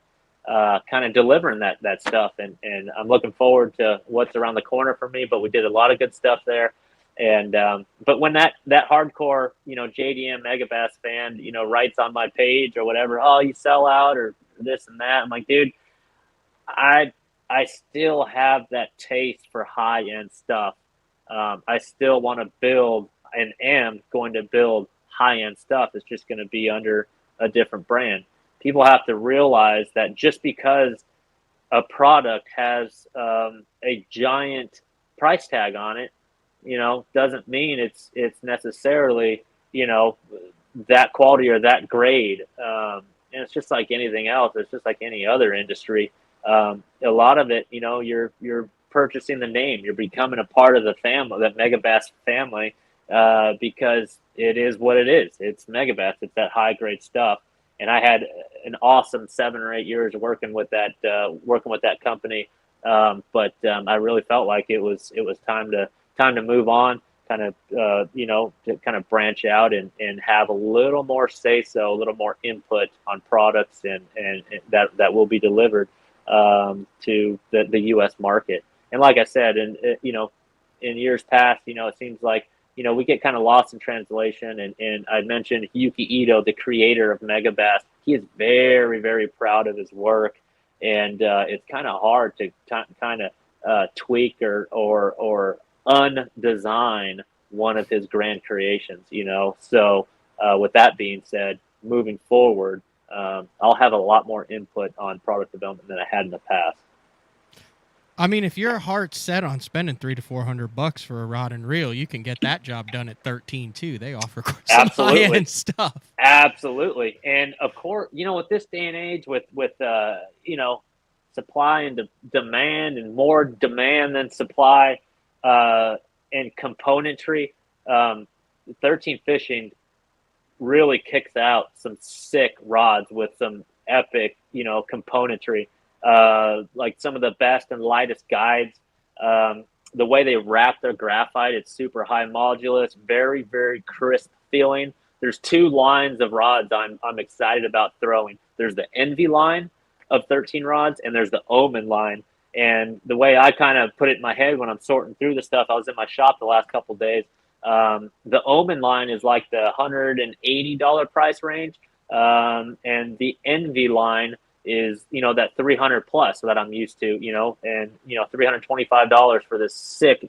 kind of delivering that stuff. And I'm looking forward to what's around the corner for me, but we did a lot of good stuff there. And but when that hardcore, JDM Megabass fan, writes on my page or whatever, oh, you sell out or this and that, I'm like, dude, I still have that taste for high-end stuff. I still want to build and am going to build high-end stuff. It's just going to be under a different brand. People have to realize that just because a product has a giant price tag on it, doesn't mean it's necessarily, that quality or that grade. And it's just like anything else. It's just like any other industry. A lot of it, you're purchasing the name. You're becoming a part of the family, that Megabass family, because it is what it is. It's Megabass. It's that high grade stuff. And I had an awesome 7 or 8 years working with that company. But I really felt like it was time to move on, kind of, to kind of branch out and have a little more say-so, a little more input on products and that will be delivered to the U.S. market. And like I said, in years past, it seems like, we get kind of lost in translation. And I mentioned Yuki Ito, the creator of Megabass. He is very, very proud of his work. And it's kind of hard to kind of tweak or undesign one of his grand creations, So with that being said, moving forward, I'll have a lot more input on product development than I had in the past.
I mean, if your heart's set on spending $300 to $400 for a rod and reel, you can get that job done at 13 too. They offer some high-end stuff.
Absolutely, and of course, with this day and age, with supply and demand, and more demand than supply, and componentry, 13 Fishing really kicks out some sick rods with some epic, componentry. Like some of the best and lightest guides. The way they wrap their graphite, it's super high modulus, very, very crisp feeling. There's 2 lines of rods I'm excited about throwing. There's the Envy line of 13 rods, and there's the Omen line. And the way I kind of put it in my head when I'm sorting through the stuff, I was in my shop the last couple of days. The Omen line is like the $180 price range, and the Envy line is that 300 plus that I'm used to, and $325 for this sick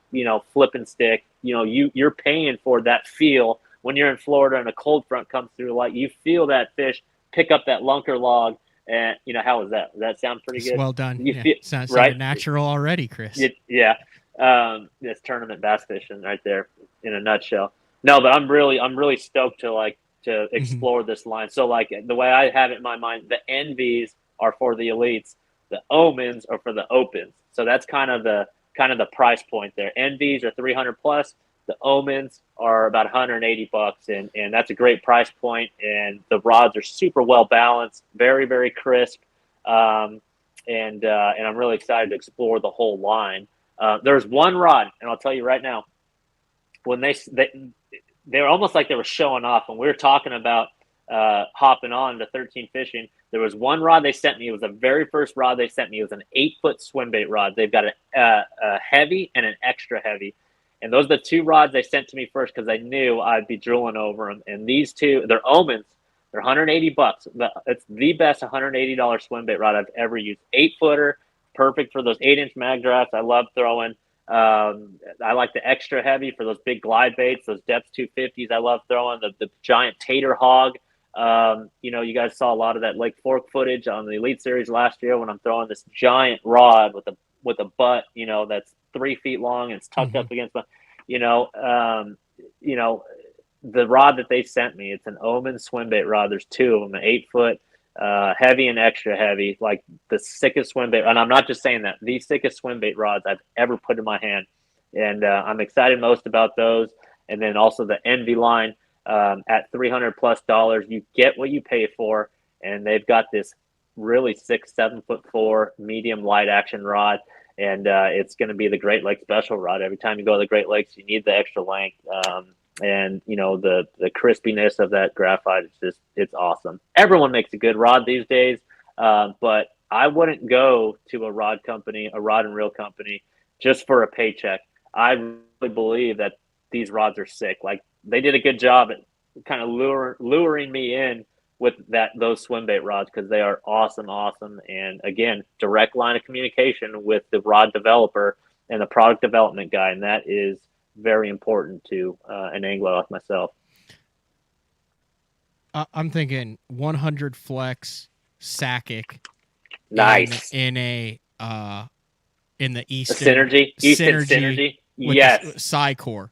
flipping stick. You're paying for that feel when you're in Florida and a cold front comes through. Like, you feel that fish pick up that lunker log, and how is that? Does that sound pretty good?
Well done.
You feel,
sounds
right?
natural already, Chris.
Yeah. That's tournament bass fishing right there in a nutshell. No, but I'm really stoked to explore this line. So like the way I have it in my mind, the Envies are for the elites, the Omens are for the opens. So that's kind of the price point there. Envies are 300 plus. The Omens are about $180, and that's a great price point. And the rods are super well balanced, very, very crisp. And I'm really excited to explore the whole line. There's one rod, and I'll tell you right now, when they were almost like they were showing off when we were talking about hopping on to 13 Fishing. There was one rod they sent me. It was the very first rod they sent me. It was an 8-foot swim bait rod. They've got a heavy and an extra heavy. And those are the 2 rods they sent to me first because I knew I'd be drooling over them. And these 2, they're Omens. They're $180. It's the best $180 swim bait rod I've ever used. 8-footer, perfect for those 8-inch mag drafts. I love throwing. I like the extra heavy for those big glide baits, those depth 250s. I love throwing the giant tater hog. You guys saw a lot of that Lake Fork footage on the Elite Series last year when I'm throwing this giant rod with a butt, that's 3 feet long and it's tucked up against the, the rod that they sent me. It's an Omen swim bait rod. There's 2 of them, an 8-foot, heavy and extra heavy, like the sickest swim bait. And I'm not just saying that, the sickest swim bait rods I've ever put in my hand. And I'm excited most about those. And then also the Envy line. At $300 plus, you get what you pay for, and they've got this really 6'7'4" medium light action rod. And it's going to be the Great Lakes special rod. Every time you go to the Great Lakes, you need the extra length. And the crispiness of that graphite, it's awesome. Everyone makes a good rod these days. But I wouldn't go to a rod and reel company just for a paycheck. I really believe that these rods are sick. Like, they did a good job at kind of luring me in with those swim bait rods, because they are awesome. And again, direct line of communication with the rod developer and the product development guy. And that is very important to an angler like myself.
I'm thinking 100 flex Sakic.
Nice.
In the
Eastern Synergy. Yes.
Psy-Core.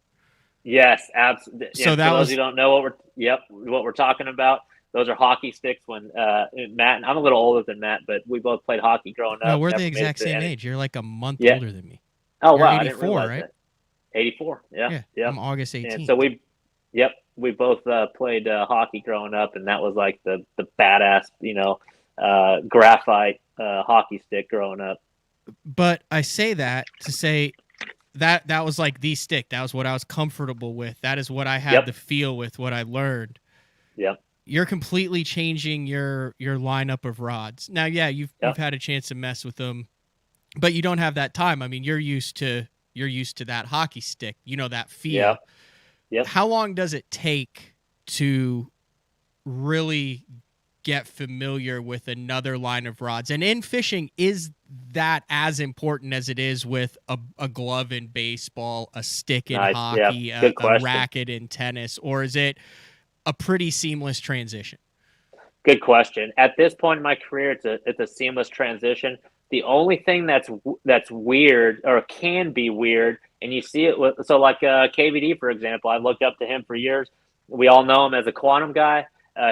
Yes, absolutely.
So
that for those who don't know what we're talking about, those are hockey sticks. When Matt, and I'm a little older than Matt, but we both played hockey growing up.
No, we're the exact same age. You're like a month older than me.
Oh,
You're
wow.
84,
I didn't realize
right?
that. 84. Yeah.
I'm August 18th.
And so we both played hockey growing up, and that was like the badass, graphite hockey stick growing up.
But I say that to say that was like the stick. That was what I was comfortable with. That is what I had the feel with, what I learned.
Yep.
You're completely changing your lineup of rods. Now, you've had a chance to mess with them, but you don't have that time. I mean, you're used to that hockey stick, that feel.
Yeah. Yep.
How long does it take to really get familiar with another line of rods? And in fishing, is that as important as it is with a glove in baseball, a stick in hockey, a racket in tennis, or is it a pretty seamless transition?
Good question. At this point in my career, it's a seamless transition. The only thing that's weird, or can be weird, and you see it with, so like KVD, for example, I've looked up to him for years. We all know him as a quantum guy.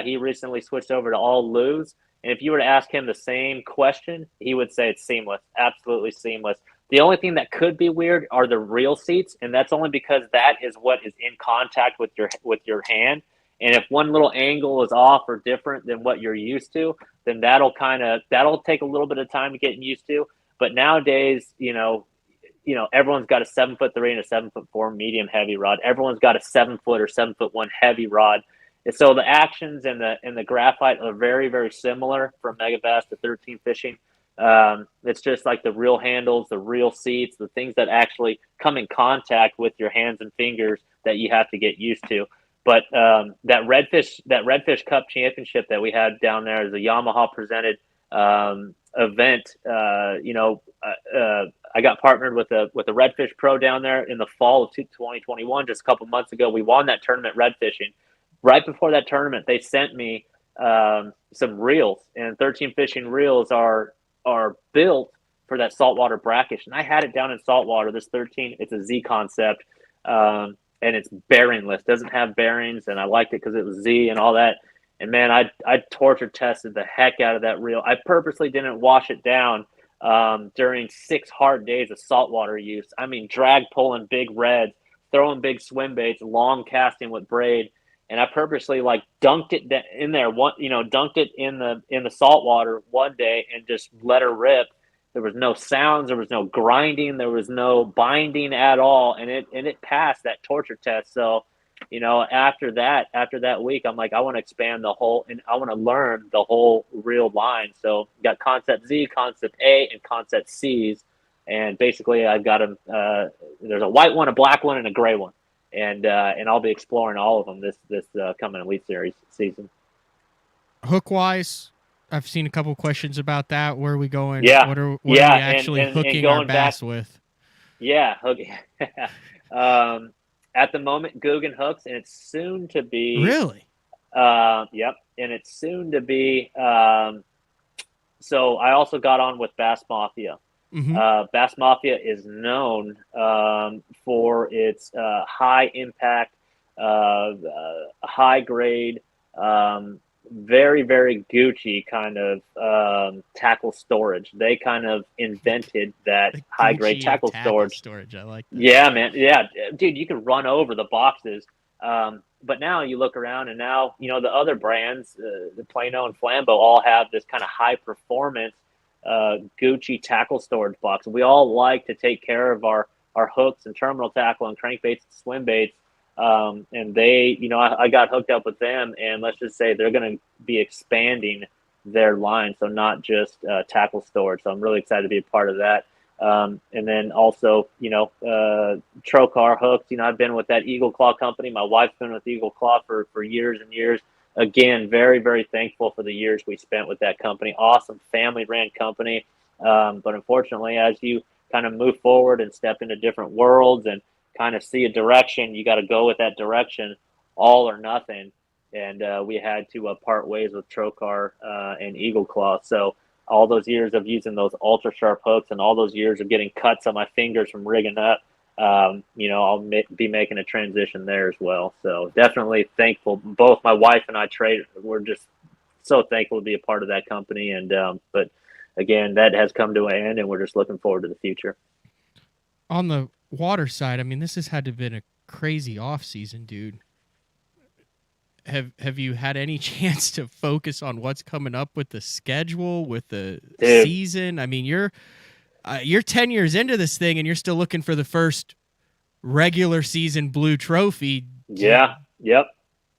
He recently switched over to all lures. And if you were to ask him the same question, he would say it's seamless, absolutely seamless. The only thing that could be weird are the reel seats, and that's only because that is what is in contact with your hand. And if one little angle is off or different than what you're used to, then that'll take a little bit of time to get used to. But nowadays, everyone's got a 7'3" and a 7'4" medium heavy rod. Everyone's got a 7 foot or 7'1" heavy rod. And so the actions and the graphite are very, very similar from Megabass to 13 fishing. It's just like the reel handles, the reel seats, the things that actually come in contact with your hands and fingers that you have to get used to. But that Redfish Cup Championship that we had down there is a Yamaha presented event. I got partnered with a Redfish Pro down there in the fall of 2021, just a couple months ago. We won that tournament redfishing. Right before that tournament, they sent me some reels, and 13 fishing reels are built for that saltwater brackish. And I had it down in saltwater. This 13, it's a Z concept. And it's bearingless, doesn't have bearings, and I liked it because it was Z and all that. And man, I torture tested the heck out of that reel. I purposely didn't wash it down during 6 hard days of saltwater use. I mean, drag pulling big reds, throwing big swim baits, long casting with braid, and I purposely dunked it in there. Dunked it in the saltwater one day and just let her rip. There was no sounds, there was no grinding, there was no binding at all, and it passed that torture test. So, after that week, I'm like, I want to expand the whole, and I want to learn the whole reel line. So, got Concept Z, Concept A, and Concept C's, and basically, I've got them. There's a white one, a black one, and a gray one, and I'll be exploring all of them this coming Elite Series season.
Hook wise, I've seen a couple questions about that. Where are we going?
Yeah.
What are we actually hooking our bass with?
Yeah. At the moment, Googan hooks, and it's soon to be.
Really?
Yep. And it's soon to be. So I also got on with Bass Mafia.
Mm-hmm.
Bass Mafia is known for its high impact, high grade, very, very Gucci kind of tackle storage. They kind of invented that high grade tackle storage.
I like that.
Yeah, man. Yeah, dude, you can run over the boxes. but now you look around and now, the other brands, the Plano and Flambeau, all have this kind of high performance Gucci tackle storage box. We all like to take care of our hooks and terminal tackle and crankbaits and swim baits. And they, I got hooked up with them, and let's just say they're going to be expanding their line. So not just tackle storage. So I'm really excited to be a part of that. And then also, Trocar hooks, I've been with that Eagle Claw company. My wife's been with Eagle Claw for years and years. Again, very, very thankful for the years we spent with that company. Awesome family-ran company. But unfortunately, as you kind of move forward and step into different worlds and kind of see a direction, you got to go with that direction, all or nothing. And we had to part ways with Trocar and Eagle Claw. So all those years of using those ultra sharp hooks and all those years of getting cuts on my fingers from rigging up, I'll be making a transition there as well. So definitely thankful. Both my wife and I we're just so thankful to be a part of that company. And but again, that has come to an end, and we're just looking forward to the future.
On the water side, I mean, this has had to have been a crazy off season, dude. Have you had any chance to focus on what's coming up with the schedule, with the season? I mean, you're 10 years into this thing, and you're still looking for the first regular season blue trophy.
Yeah. Yep.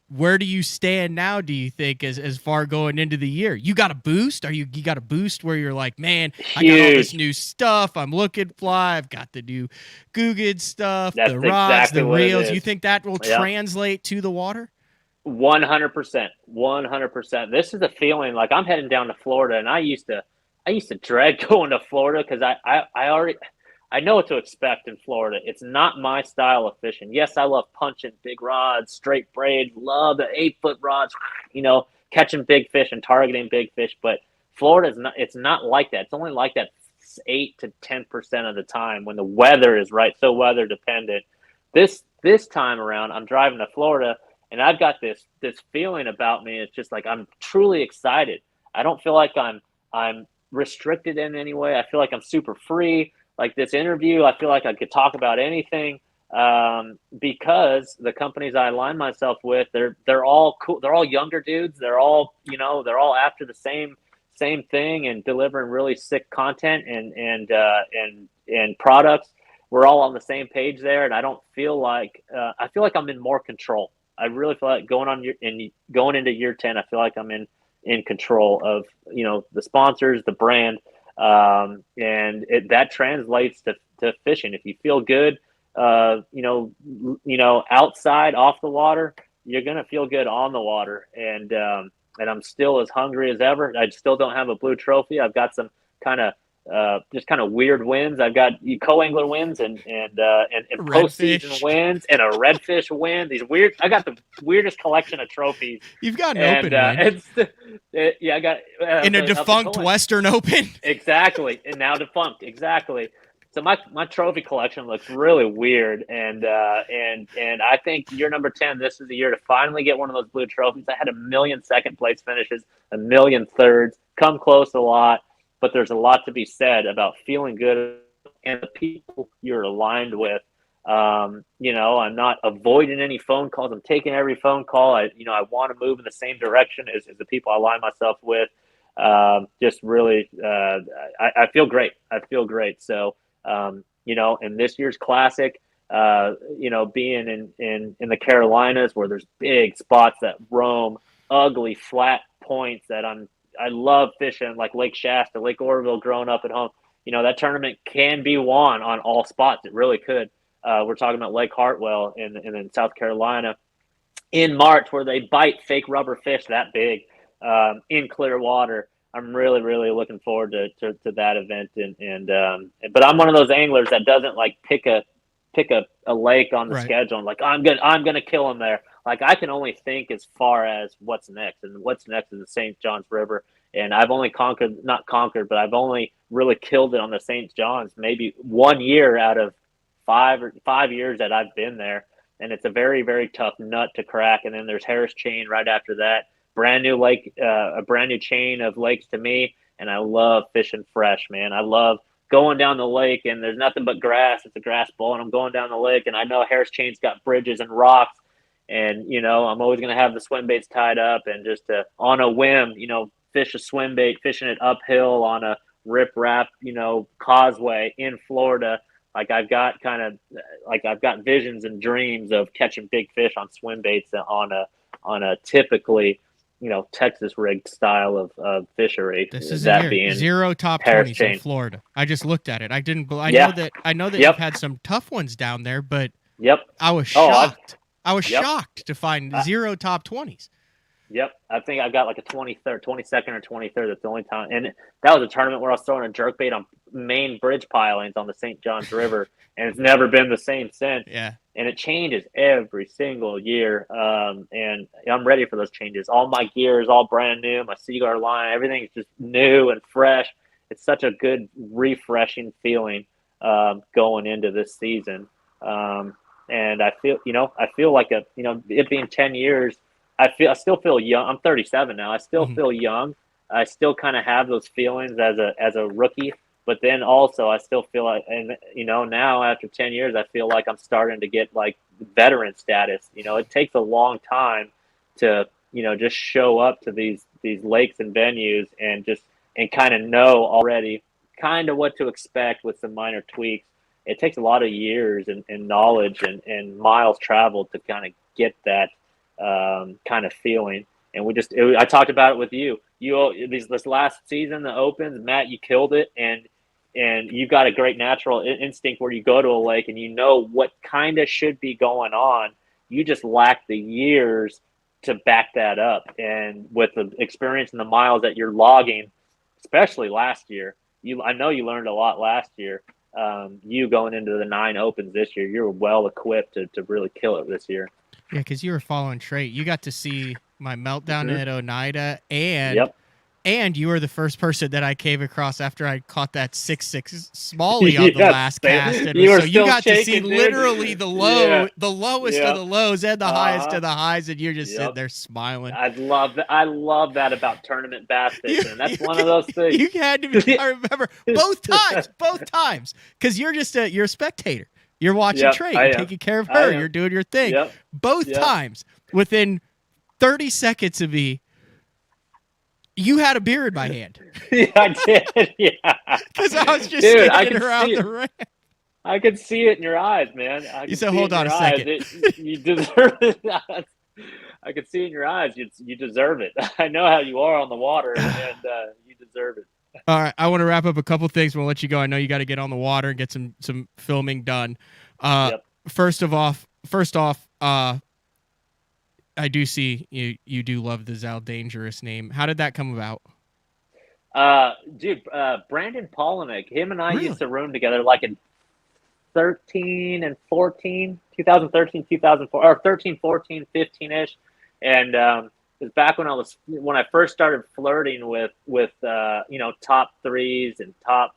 Where do you stand now, do you think, as far going into the year? You got a boost? You got a boost where you're like, man, I got all this new stuff. I'm looking fly. I've got the new Googan stuff, the rods, the reels. You think that will translate to the water?
100%. 100%. This is a feeling like I'm heading down to Florida, and I used to dread going to Florida because I know what to expect in Florida. It's not my style of fishing. Yes, I love punching big rods, straight braids, love the 8-foot rods, catching big fish and targeting big fish. But Florida it's not like that. It's only like that 8 to 10% of the time when the weather is right. So weather dependent. This time around, I'm driving to Florida, and I've got this feeling about me. It's just like I'm truly excited. I don't feel like I'm restricted in any way. I feel like I'm super free. Like this interview, I feel like I could talk about anything because the companies I align myself with, they're all cool. They're all younger dudes. They're all they're all after the same thing and delivering really sick content and products. We're all on the same page there, and I don't feel like I feel like I'm in more control. I really feel like going into year 10, I feel like I'm in control of the sponsors, the brand. And that translates to fishing. If you feel good, outside off the water, you're going to feel good on the water. And I'm still as hungry as ever. I still don't have a blue trophy. I've got some kind of weird wins. I've got co-angler wins and postseason wins and a redfish win. I got the weirdest collection of trophies.
You've got an open win.
I got
in a defunct Western Open.
Exactly, and now defunct. Exactly. So my trophy collection looks really weird, and I think year number 10. This is the year to finally get one of those blue trophies. I had 1 million second place finishes, 1 million thirds, come close a lot. But there's a lot to be said about feeling good and the people you're aligned with. I'm not avoiding any phone calls. I'm taking every phone call. I want to move in the same direction as the people I align myself with. Just really, I feel great. I feel great. So, in this year's Classic, being in the Carolinas where there's big spots that roam, ugly, flat points that I love fishing, like Lake Shasta, Lake Oroville growing up at home. That tournament can be won on all spots. It really could. We're talking about Lake Hartwell in South Carolina in March where they bite fake rubber fish that big in clear water. I'm really, really looking forward to that event. But I'm one of those anglers that doesn't like pick a lake on the schedule and like, I'm going to kill them there. Like I can only think as far as what's next, and what's next is the St. John's River. And I've only but I've only really killed it on the St. John's, maybe 1 year out of 5 years that I've been there. And it's a very, very tough nut to crack. And then there's Harris Chain right after that, brand new lake, a brand new chain of lakes to me. And I love fishing fresh, man. I love going down the lake and there's nothing but grass. It's a grass bowl and I'm going down the lake and I know Harris Chain's got bridges and rocks. And, you know, I'm always going to have the swim baits tied up, and just on a whim, you know, fish a swim bait, fishing it uphill on a rip rap, you know, causeway in Florida. Like I've got visions and dreams of catching big fish on swim baits on a typically, you know, Texas rigged style of fishery.
This is
that
year.
being
Zero top
Harris
20s
chain.
in Florida. I just looked at it. I know that
Yep.
you've had some tough ones down there, but
Yep.
I was
Oh,
shocked. I was
Yep.
shocked to find zero top 20s.
Yep. I think I've got like a 23rd, 22nd or 23rd. That's the only time. And that was a tournament where I was throwing a jerkbait on main bridge pilings on the St. Johns River, and it's never been the same since.
Yeah.
And it changes every single year. And I'm ready for those changes. All my gear is all brand new. My Seaguar line, everything's just new and fresh. It's such a good, refreshing feeling going into this season. And I feel like it being 10 years, I still feel young. I'm 37 now. I still feel young. I still kind of have those feelings as a rookie, but then also I still feel like, and you know, now after 10 years, I feel like I'm starting to get like veteran status. You know, it takes a long time to, you know, just show up to these lakes and venues and kind of know already kind of what to expect with some minor tweaks. It takes a lot of years and knowledge and miles traveled to kind of get that kind of feeling. And I talked about it with you. This last season, the Opens, Matt, you killed it, and you've got a great natural instinct where you go to a lake and you know what kind of should be going on. You just lack the years to back that up. And with the experience and the miles that you're logging, especially last year, I know you learned a lot last year. You going into the 9 Opens this year, you're well equipped to really kill it this year.
Yeah, because you were following Trait. You got to see my meltdown at Oneida, and you were the first person that I came across after I caught that 6.6 smallie on the last cast. And
you
got
shaking,
to see
dude.
literally the lowest of the lows and the highest of the highs, and you're just sitting there smiling.
I love that about tournament bass fishing. That's one of those things.
You had to be. I remember both times, because you're a spectator. You're watching Trait, you're taking care of her, you're doing your thing. Both times, within 30 seconds of me, you had a beer in my hand.
Yeah, I did. Yeah,
because I was just standing around the ramp.
I could see it in your eyes, man.
You said, "Hold on a second."
You deserve it. I could see it in your eyes. You deserve it. I know how you are on the water, and you deserve it.
All right, I want to wrap up a couple things. We'll let you go. I know you got to get on the water and get some filming done. First off, I do see you do love the Zaldangerous name. How did that come about?
Dude, Brandon Polinick, him and I used to room together like in 13 and 14, 2013, 2004, or 13, 14, 15-ish. And it was back when I first started flirting with top threes and top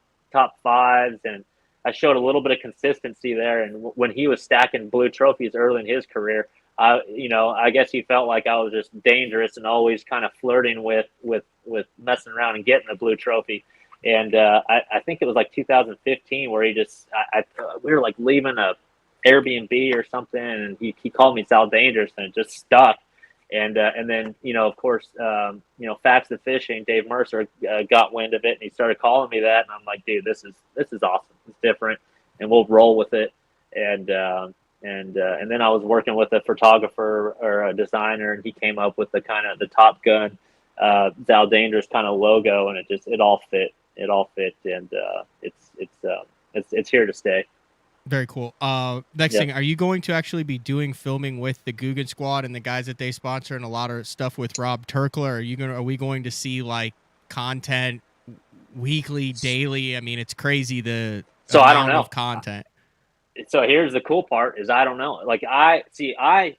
fives, and I showed a little bit of consistency there. And when he was stacking blue trophies early in his career, I guess he felt like I was just dangerous and always kind of flirting with messing around and getting a blue trophy. And I think it was like 2015 where we were like leaving a Airbnb or something, and he called me Zaldangerous, and it just stuck. And then, of course, Facts the Fishing, Dave Mercer got wind of it, and he started calling me that. And I'm like, dude, this is awesome. It's different, and we'll roll with it. And then I was working with a photographer or a designer, and he came up with the kind of the Top Gun Zaldangerous kind of logo, and it all fit. It all fit, and it's here to stay.
Very cool. Next thing, are you going to actually be doing filming with the Googan Squad and the guys that they sponsor, and a lot of stuff with Rob Turkler? Are we going to see like content weekly, daily? I mean, it's crazy the
I don't know
of content.
So here's the cool part is I don't know. Like I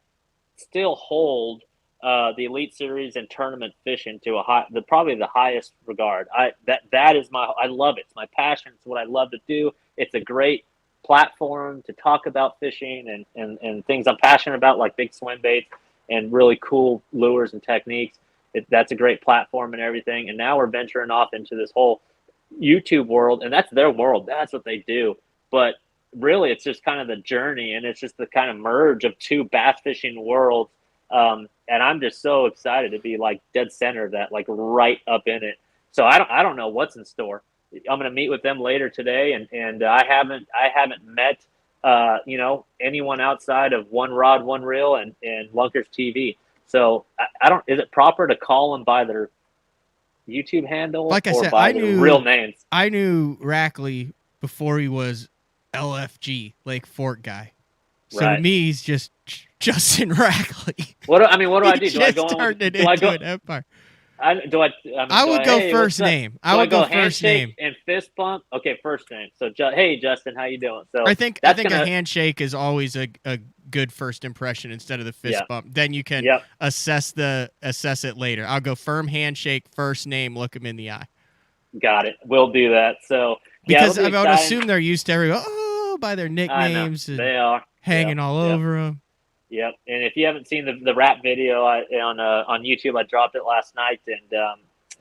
still hold the Elite Series and tournament fishing to probably the highest regard. That is I love it. It's my passion. It's what I love to do. It's a great platform to talk about fishing and things I'm passionate about, like big swim baits and really cool lures and techniques. That's a great platform and everything. And now we're venturing off into this whole YouTube world, and that's their world. That's what they do. But really, it's just kind of the journey, and it's just the kind of merge of two bass fishing worlds. And I'm just so excited to be like dead center of that, like right up in it. So I don't know what's in store. I'm going to meet with them later today, and I haven't met anyone outside of One Rod, One Reel and Lunkers TV. So I don't. Is it proper to call them by their YouTube handle,
like I
or
said,
by their real names?
I knew Rackley before he was LFG, Lake Fork guy. So
Right.
to me, he's just Justin Rackley.
What do I do?
He
Do I
just
go in
turned
with,
it into an empire.
I
would go first name. I would go first
handshake
name
and fist bump. Okay, first name. So, hey, Justin, how you doing? So
I think a handshake is always a good first impression instead of the fist bump. Then you can assess it later. I'll go firm handshake, first name, look him in the eye.
Got it. We'll do that. So
because I would assume they're used to everyone by their nicknames. And
they are
hanging all over them.
Yep. And if you haven't seen the rap video on YouTube, I dropped it last night. And,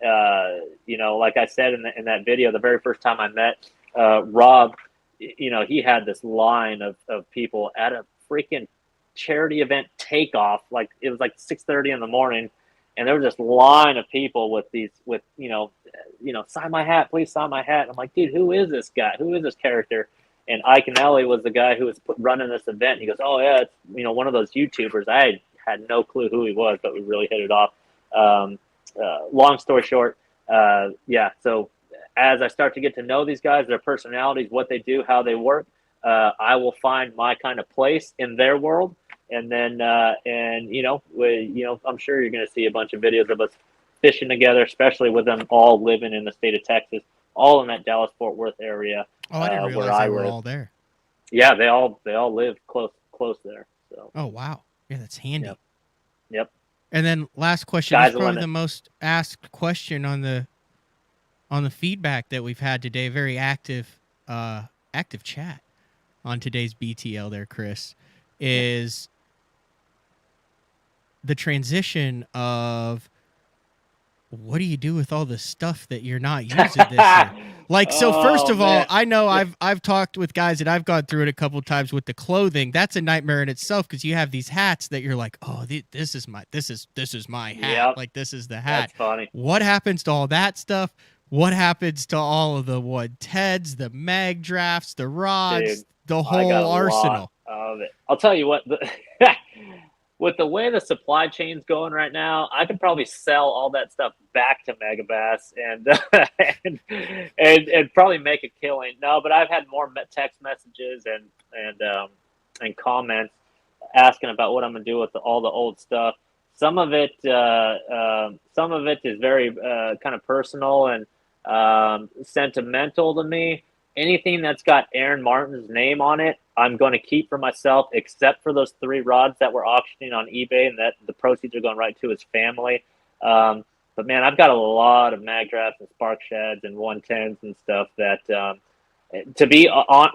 like I said in that video, the very first time I met Rob, he had this line of people at a freaking charity event takeoff. Like it was like 6:30 in the morning. And there was this line of people with sign my hat, please sign my hat. And I'm like, dude, who is this guy? Who is this character? And Ike and Ellie was the guy who was running this event. And he goes, oh, yeah, it's one of those YouTubers. I had no clue who he was, but we really hit it off. Long story short, so as I start to get to know these guys, their personalities, what they do, how they work, I will find my kind of place in their world. And then, I'm sure you're going to see a bunch of videos of us fishing together, especially with them all living in the state of Texas, all in that Dallas-Fort Worth area.
Oh, I didn't realize they were all there.
Yeah, they all live close there. So.
Oh wow, yeah, that's handy.
Yep.
And then last question is probably the most asked question on the feedback that we've had today. Very active chat on today's BTL. There, Chris, is the transition of what do you do with all the stuff that you're not using this year? Like, so first of all, I know I've talked with guys and I've gone through it a couple of times with the clothing. That's a nightmare in itself because you have these hats that you're like, oh, this is my hat.
Yep.
Like this is the hat.
That's funny.
What happens to all that stuff? What happens to all of the Teds, the mag drafts, the rods,
Dude,
the whole arsenal?
Of it. I'll tell you what. With the way the supply chain's going right now, I could probably sell all that stuff back to Megabass and probably make a killing. No, but I've had more text messages and comments asking about what I'm gonna do with all the old stuff. Some of it is very kind of personal and sentimental to me. Anything that's got Aaron Martin's name on it, I'm going to keep for myself, except for those 3 rods that we're auctioning on eBay, and that the proceeds are going right to his family. But man, I've got a lot of mag drafts and spark sheds and 110s and stuff that, to be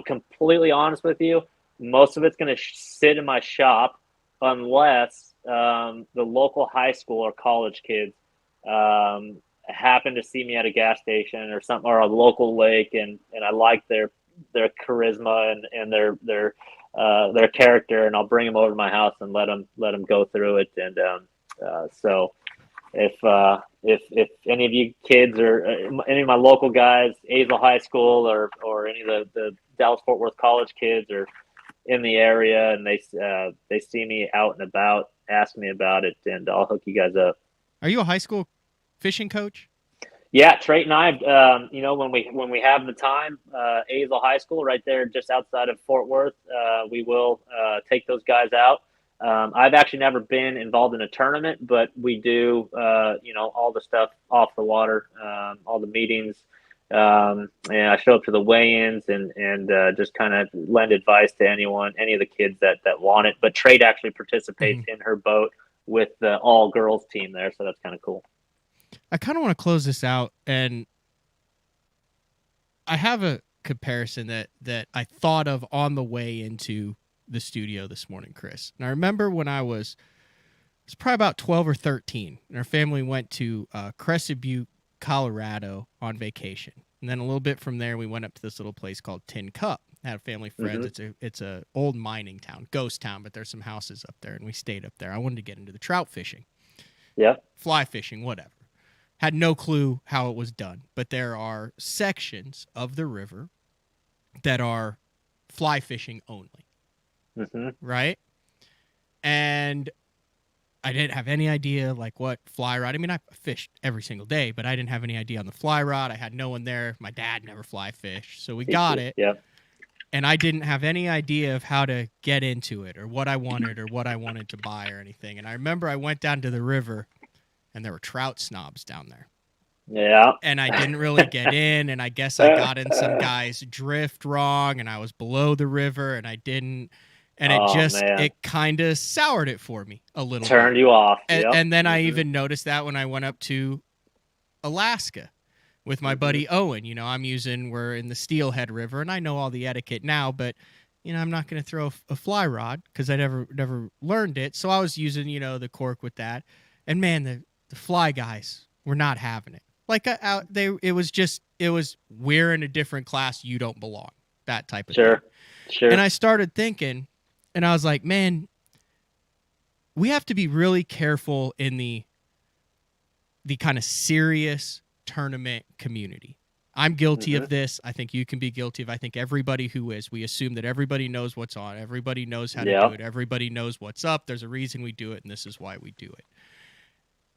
completely honest with you, most of it's going to sit in my shop unless the local high school or college kids happen to see me at a gas station or something, or a local lake, and I like their charisma and their character, and I'll bring them over to my house and let them go through it. And so if any of you kids or any of my local guys, Azle High School or any of the Dallas-Fort Worth college kids are in the area and they see me out and about, ask me about it, and I'll hook you guys up.
Are you a high school fishing coach?
Yeah, Trait and I, when we have the time, Azle High School right there just outside of Fort Worth, we will take those guys out. I've actually never been involved in a tournament, but we do, all the stuff off the water, all the meetings. And I show up to the weigh-ins and just kind of lend advice to any of the kids that want it. But Trait actually participates in her boat with the all-girls team there, so that's kind of cool.
I kind of want to close this out, and I have a comparison that I thought of on the way into the studio this morning, Chris. And I remember when it was probably about 12 or 13, and our family went to Crescent Butte, Colorado on vacation. And then a little bit from there, we went up to this little place called Tin Cup. Had family friends. It's a old mining town, ghost town, but there's some houses up there, and we stayed up there. I wanted to get into the trout fishing.
Yeah.
Fly fishing, whatever. Had no clue how it was done, but there are sections of the river that are fly fishing only. Right? And I didn't have any idea like what fly rod. I mean, I fished every single day, but I didn't have any idea on the fly rod. I had no one there. My dad never fly fished, so we got it.
Yeah.
And I didn't have any idea of how to get into it or what I wanted to buy or anything. And I remember I went down to the river and there were trout snobs down there.
Yeah.
And I didn't really get in, and I guess I got in some guy's drift wrong, and I was below the river, and I didn't. And it kind of soured it for me a little
Turned
bit.
you off.
And then I even noticed that when I went up to Alaska with my buddy Owen. You know, we're in the Steelhead River, and I know all the etiquette now, but, you know, I'm not going to throw a fly rod because I never learned it. So I was using, you know, the cork with that. And, man, the fly guys were not having it. Like, it was we're in a different class, you don't belong, that type of thing. Sure. And I started thinking, and I was like, man, we have to be really careful in the kind of serious tournament community. I'm guilty of this. I think you can be guilty of. I think everybody who is. We assume that everybody knows what's on. Everybody knows how to do it. Everybody knows what's up. There's a reason we do it, and this is why we do it.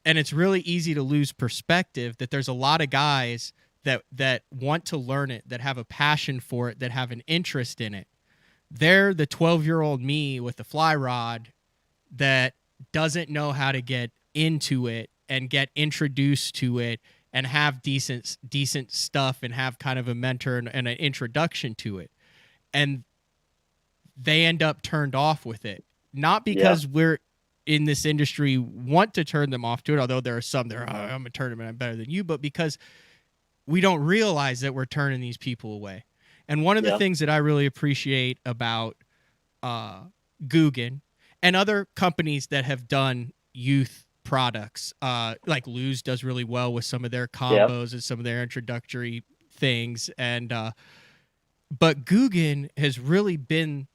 And it's really easy to lose perspective that there's a lot of guys that want to learn it, that have a passion for it, that have an interest in it. They're the 12-year-old me with the fly rod that doesn't know how to get into it and get introduced to it and have decent stuff and have kind of a mentor and an introduction to it. And they end up turned off with it. Not because we're in this industry want to turn them off to it, although there are some that are, I'm a tournament, I'm better than you, but because we don't realize that we're turning these people away. And one of the things that I really appreciate about Googan and other companies that have done youth products, like Lose does really well with some of their combos and some of their introductory things. And but Googan has really been,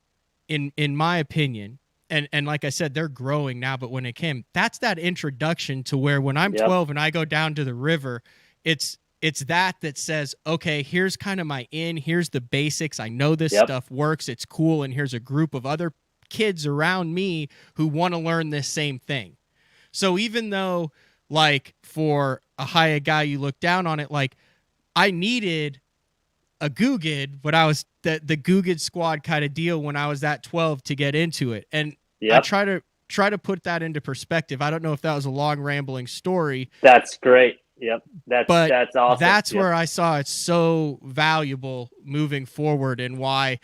in my opinion, and like I said, they're growing now, but when it came, that's that introduction to where when I'm 12 and I go down to the river, it's that says, okay, here's kind of my in, here's the basics. I know this stuff works. It's cool. And here's a group of other kids around me who want to learn this same thing. So even though, like, for a higher guy, you look down on it, like, I needed a Googan when I was the Googan squad kind of deal when I was at 12 to get into it. And I try to put that into perspective. I don't know if that was a long rambling story.
That's great. Yep. That's awesome.
That's where I saw it's so valuable moving forward and why.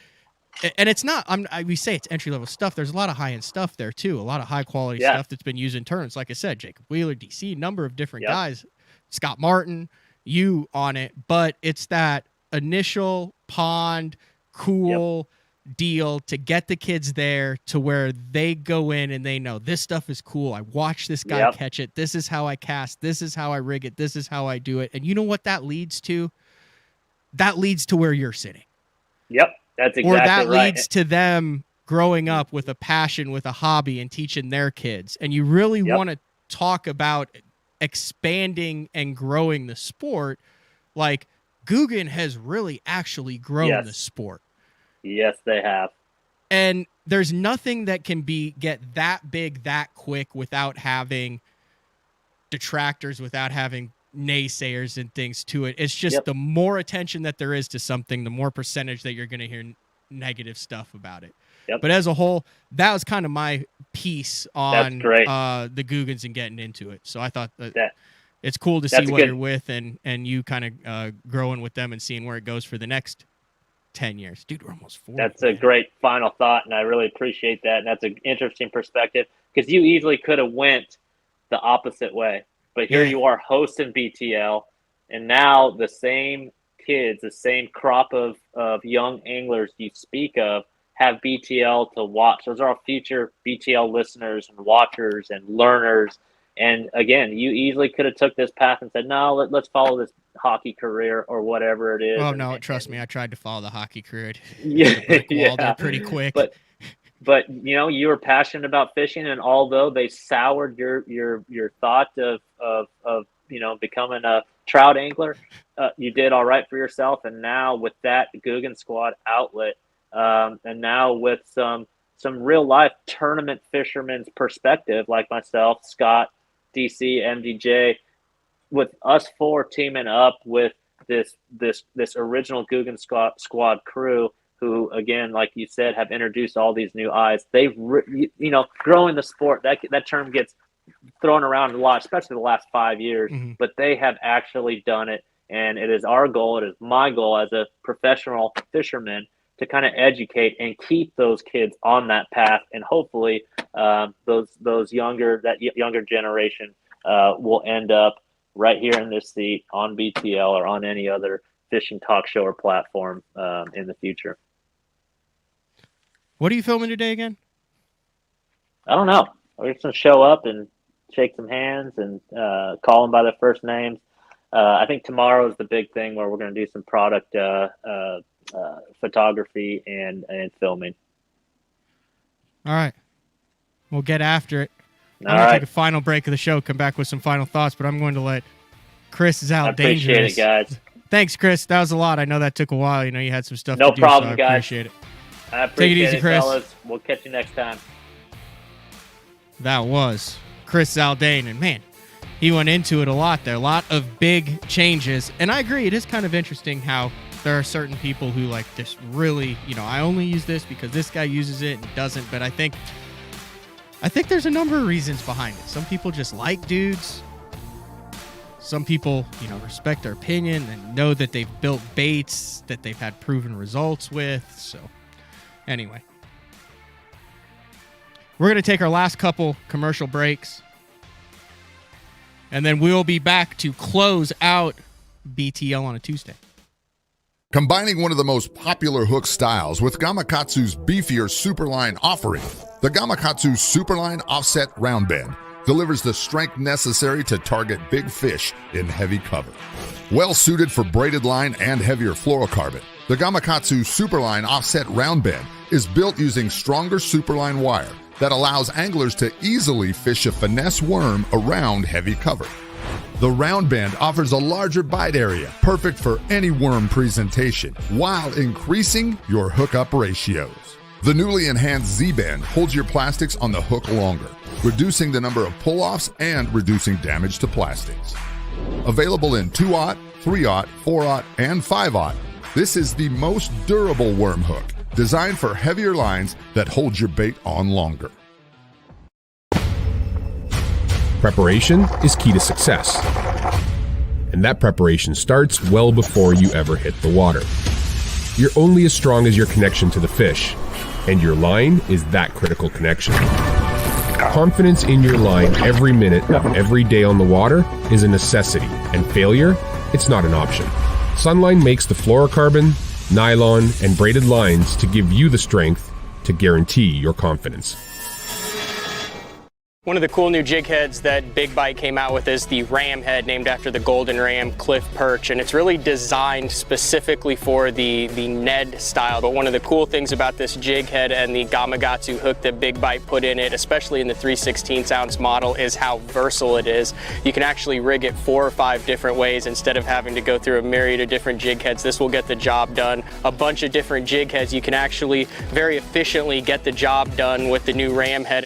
And it's not, we say it's entry level stuff. There's a lot of high end stuff there too. A lot of high quality stuff that's been used in tournaments. Like I said, Jacob Wheeler, DC, number of different guys, Scott Martin, you on it, but it's that initial pond cool deal to get the kids there to where they go in and they know this stuff is cool. I watched this guy catch it. This is how I cast. This is how I rig it. This is how I do it. And you know what that leads to? That leads to where you're sitting.
Yep. That's exactly
right. Or that
right.
leads to them growing up with a passion, with a hobby, and teaching their kids. And you really want to talk about expanding and growing the sport. Like, Googan has really actually grown the sport.
Yes, they have.
And there's nothing that can get that big that quick without having detractors, without having naysayers and things to it. It's just the more attention that there is to something, the more percentage that you're going to hear negative stuff about it. But as a whole, that was kind of my piece on the Googans and getting into it. So I thought that it's cool to see what you're with and you kind of growing with them and seeing where it goes for the next 10 years. Dude, we're almost 40.
That's a great final thought, and I really appreciate that. And that's an interesting perspective because you easily could have went the opposite way. But here you are hosting BTL, and now the same kids, the same crop of young anglers you speak of have BTL to watch. Those are all future BTL listeners and watchers and learners. And again, you easily could have took this path and said, no, let's follow this hockey career or whatever it is.
Oh, no, trust me. I tried to follow the hockey career.
Yeah,
pretty quick.
But you know, you were passionate about fishing, and although they soured your thought of you know, becoming a trout angler, you did all right for yourself. And now with that Googan Squad outlet, and now with some real life tournament fishermen's perspective, like myself, Scott, DC, MDJ, with us four teaming up with this original Googan Squad crew, who, again, like you said, have introduced all these new eyes. They've, you know, growing the sport, that term gets thrown around a lot, especially the last 5 years, but they have actually done it. And it is our goal, it is my goal as a professional fisherman to kind of educate and keep those kids on that path. And hopefully that younger generation will end up right here in this seat on BTL or on any other fishing talk show or platform in the future.
What are you filming today again?
I don't know. We're just going to show up and shake some hands and call them by their first names. I think tomorrow is the big thing where we're going to do some product photography and filming.
All right. We'll get after it.
All
I'm going to
right.
take a final break of the show, come back with some final thoughts, but I'm going to let Chris Zaldain.
I appreciate it, guys.
Thanks, Chris. That was a lot. I know that took a while. You know, you had some stuff
No
to do,
problem,
so I
guys.
appreciate it.
I appreciate
Take it easy, Chris.
fellas. We'll catch you next time.
That was Chris Zaldain, and man, he went into it a lot there. A lot of big changes, and I agree. It is kind of interesting how there are certain people who like just really, you know, I only use this because this guy uses it and doesn't. But I think there's a number of reasons behind it. Some people just like dudes. Some people, you know, respect their opinion and know that they've built baits that they've had proven results with. So anyway, we're going to take our last couple commercial breaks, and then we'll be back to close out BTL on a Tuesday.
Combining one of the most popular hook styles with Gamakatsu's beefier Superline offering, the Gamakatsu Superline Offset Round Bend delivers the strength necessary to target big fish in heavy cover. Well suited for braided line and heavier fluorocarbon, the Gamakatsu Superline Offset Round Bend is built using stronger Superline wire that allows anglers to easily fish a finesse worm around heavy cover. The round bend offers a larger bite area, perfect for any worm presentation, while increasing your hookup ratios. The newly enhanced Z-bend holds your plastics on the hook longer, reducing the number of pull-offs and reducing damage to plastics. Available in 2/0, 3/0, 4/0, and 5/0, this is the most durable worm hook, designed for heavier lines that hold your bait on longer.
Preparation is key to success. And that preparation starts well before you ever hit the water. You're only as strong as your connection to the fish, and your line is that critical connection. Confidence in your line every minute of every day on the water is a necessity, and failure, it's not an option. Sunline makes the fluorocarbon, nylon, and braided lines to give you the strength to guarantee your confidence.
One of the cool new jig heads that Big Bite came out with is the ram head, named after the golden ram cliff perch, and it's really designed specifically for the Ned style. But one of the cool things about this jig head and the Gamakatsu hook that Big Bite put in it, especially in the 3/16 ounce model, is how versatile it is. You can actually rig it 4 or 5 different ways instead of having to go through a myriad of different jig heads. This will get the job done. A bunch of different jig heads. You can actually very efficiently get the job done with the new ram head.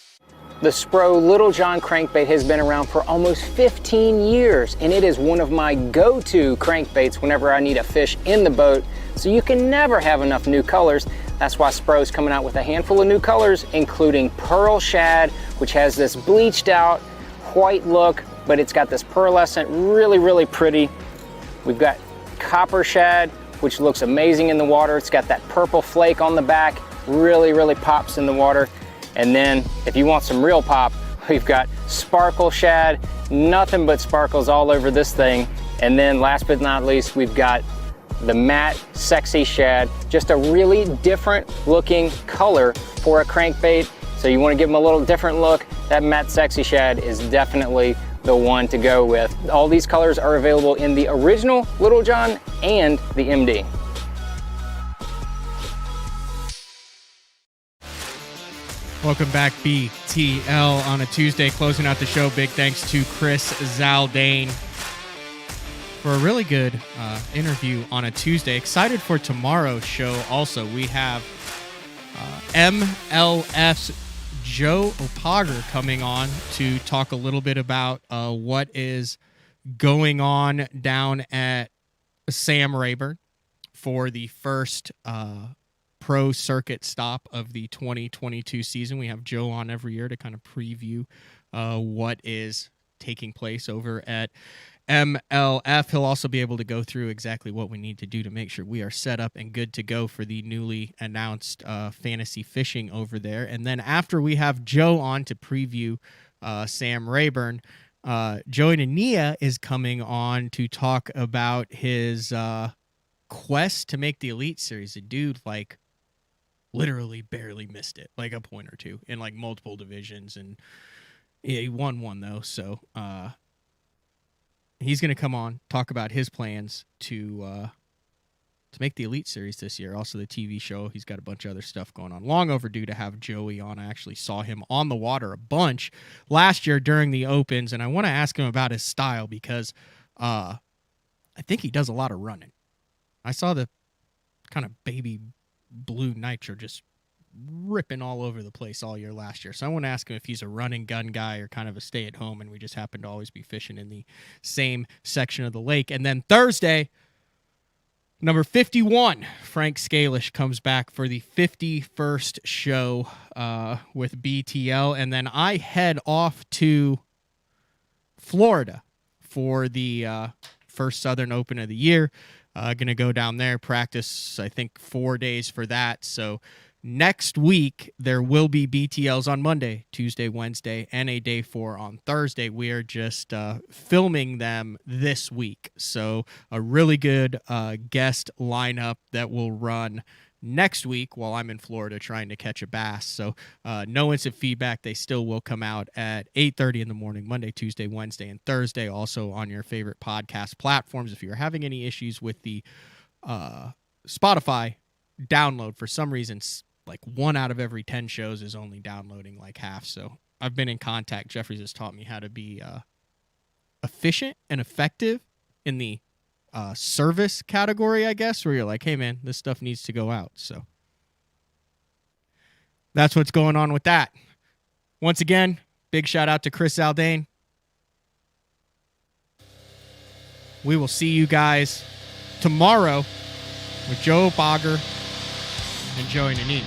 The Spro Little John crankbait has been around for almost 15 years, and it is one of my go-to crankbaits whenever I need a fish in the boat, so you can never have enough new colors. That's why Spro's coming out with a handful of new colors, including Pearl Shad, which has this bleached out white look, but it's got this pearlescent, really, really pretty. We've got Copper Shad, which looks amazing in the water. It's got that purple flake on the back, really, really pops in the water. And then if you want some real pop, we've got Sparkle Shad, nothing but sparkles all over this thing. And then last but not least, we've got the Matte Sexy Shad, just a really different looking color for a crankbait. So you want to give them a little different look, that matte sexy shad is definitely the one to go with. All these colors are available in the original Little John and the MD.
Welcome back, BTL, on a Tuesday. Closing out the show, big thanks to Chris Zaldain for a really good interview on a Tuesday. Excited for tomorrow's show also. We have MLF's Joe Opager coming on to talk a little bit about what is going on down at Sam Rayburn for the first pro circuit stop of the 2022 season. We have Joe on every year to kind of preview what is taking place over at MLF. He'll also be able to go through exactly what we need to do to make sure we are set up and good to go for the newly announced fantasy fishing over there. And then after we have Joe on to preview Sam Rayburn, Joey Nania is coming on to talk about his quest to make the Elite Series. The dude, like, literally barely missed it, like a point or two in like multiple divisions, and yeah, he won one though. So he's going to come on, talk about his plans to make the Elite Series this year. Also the TV show. He's got a bunch of other stuff going on. Long overdue to have Joey on. I actually saw him on the water a bunch last year during the Opens, and I want to ask him about his style because I think he does a lot of running. I saw the kind of baby blue nitro just ripping all over the place all year last year. So I want to ask him if he's a run and gun guy or kind of a stay at home, and we just happen to always be fishing in the same section of the lake. And then Thursday, number 51, Frank Scalish comes back for the 51st show with BTL. And then I head off to Florida for the first Southern Open of the year. Going to go down there, practice, I think, 4 days for that. So next week, there will be BTLs on Monday, Tuesday, Wednesday, and a day 4 on Thursday. We are just filming them this week. So a really good guest lineup that will run next week while I'm in Florida trying to catch a bass. So no instant feedback. They still will come out at 8:30 in the morning, Monday, Tuesday, Wednesday, and Thursday. Also on your favorite podcast platforms. If you're having any issues with the Spotify download, for some reason, like 1 out of every 10 shows is only downloading like half. So I've been in contact. Jeffries has taught me how to be efficient and effective in the service category, I guess, where you're like, hey man, this stuff needs to go out. So that's what's going on with that. Once again, big shout out to Chris Zaldain. We will see you guys tomorrow with Joe Bogger and Joey Nani.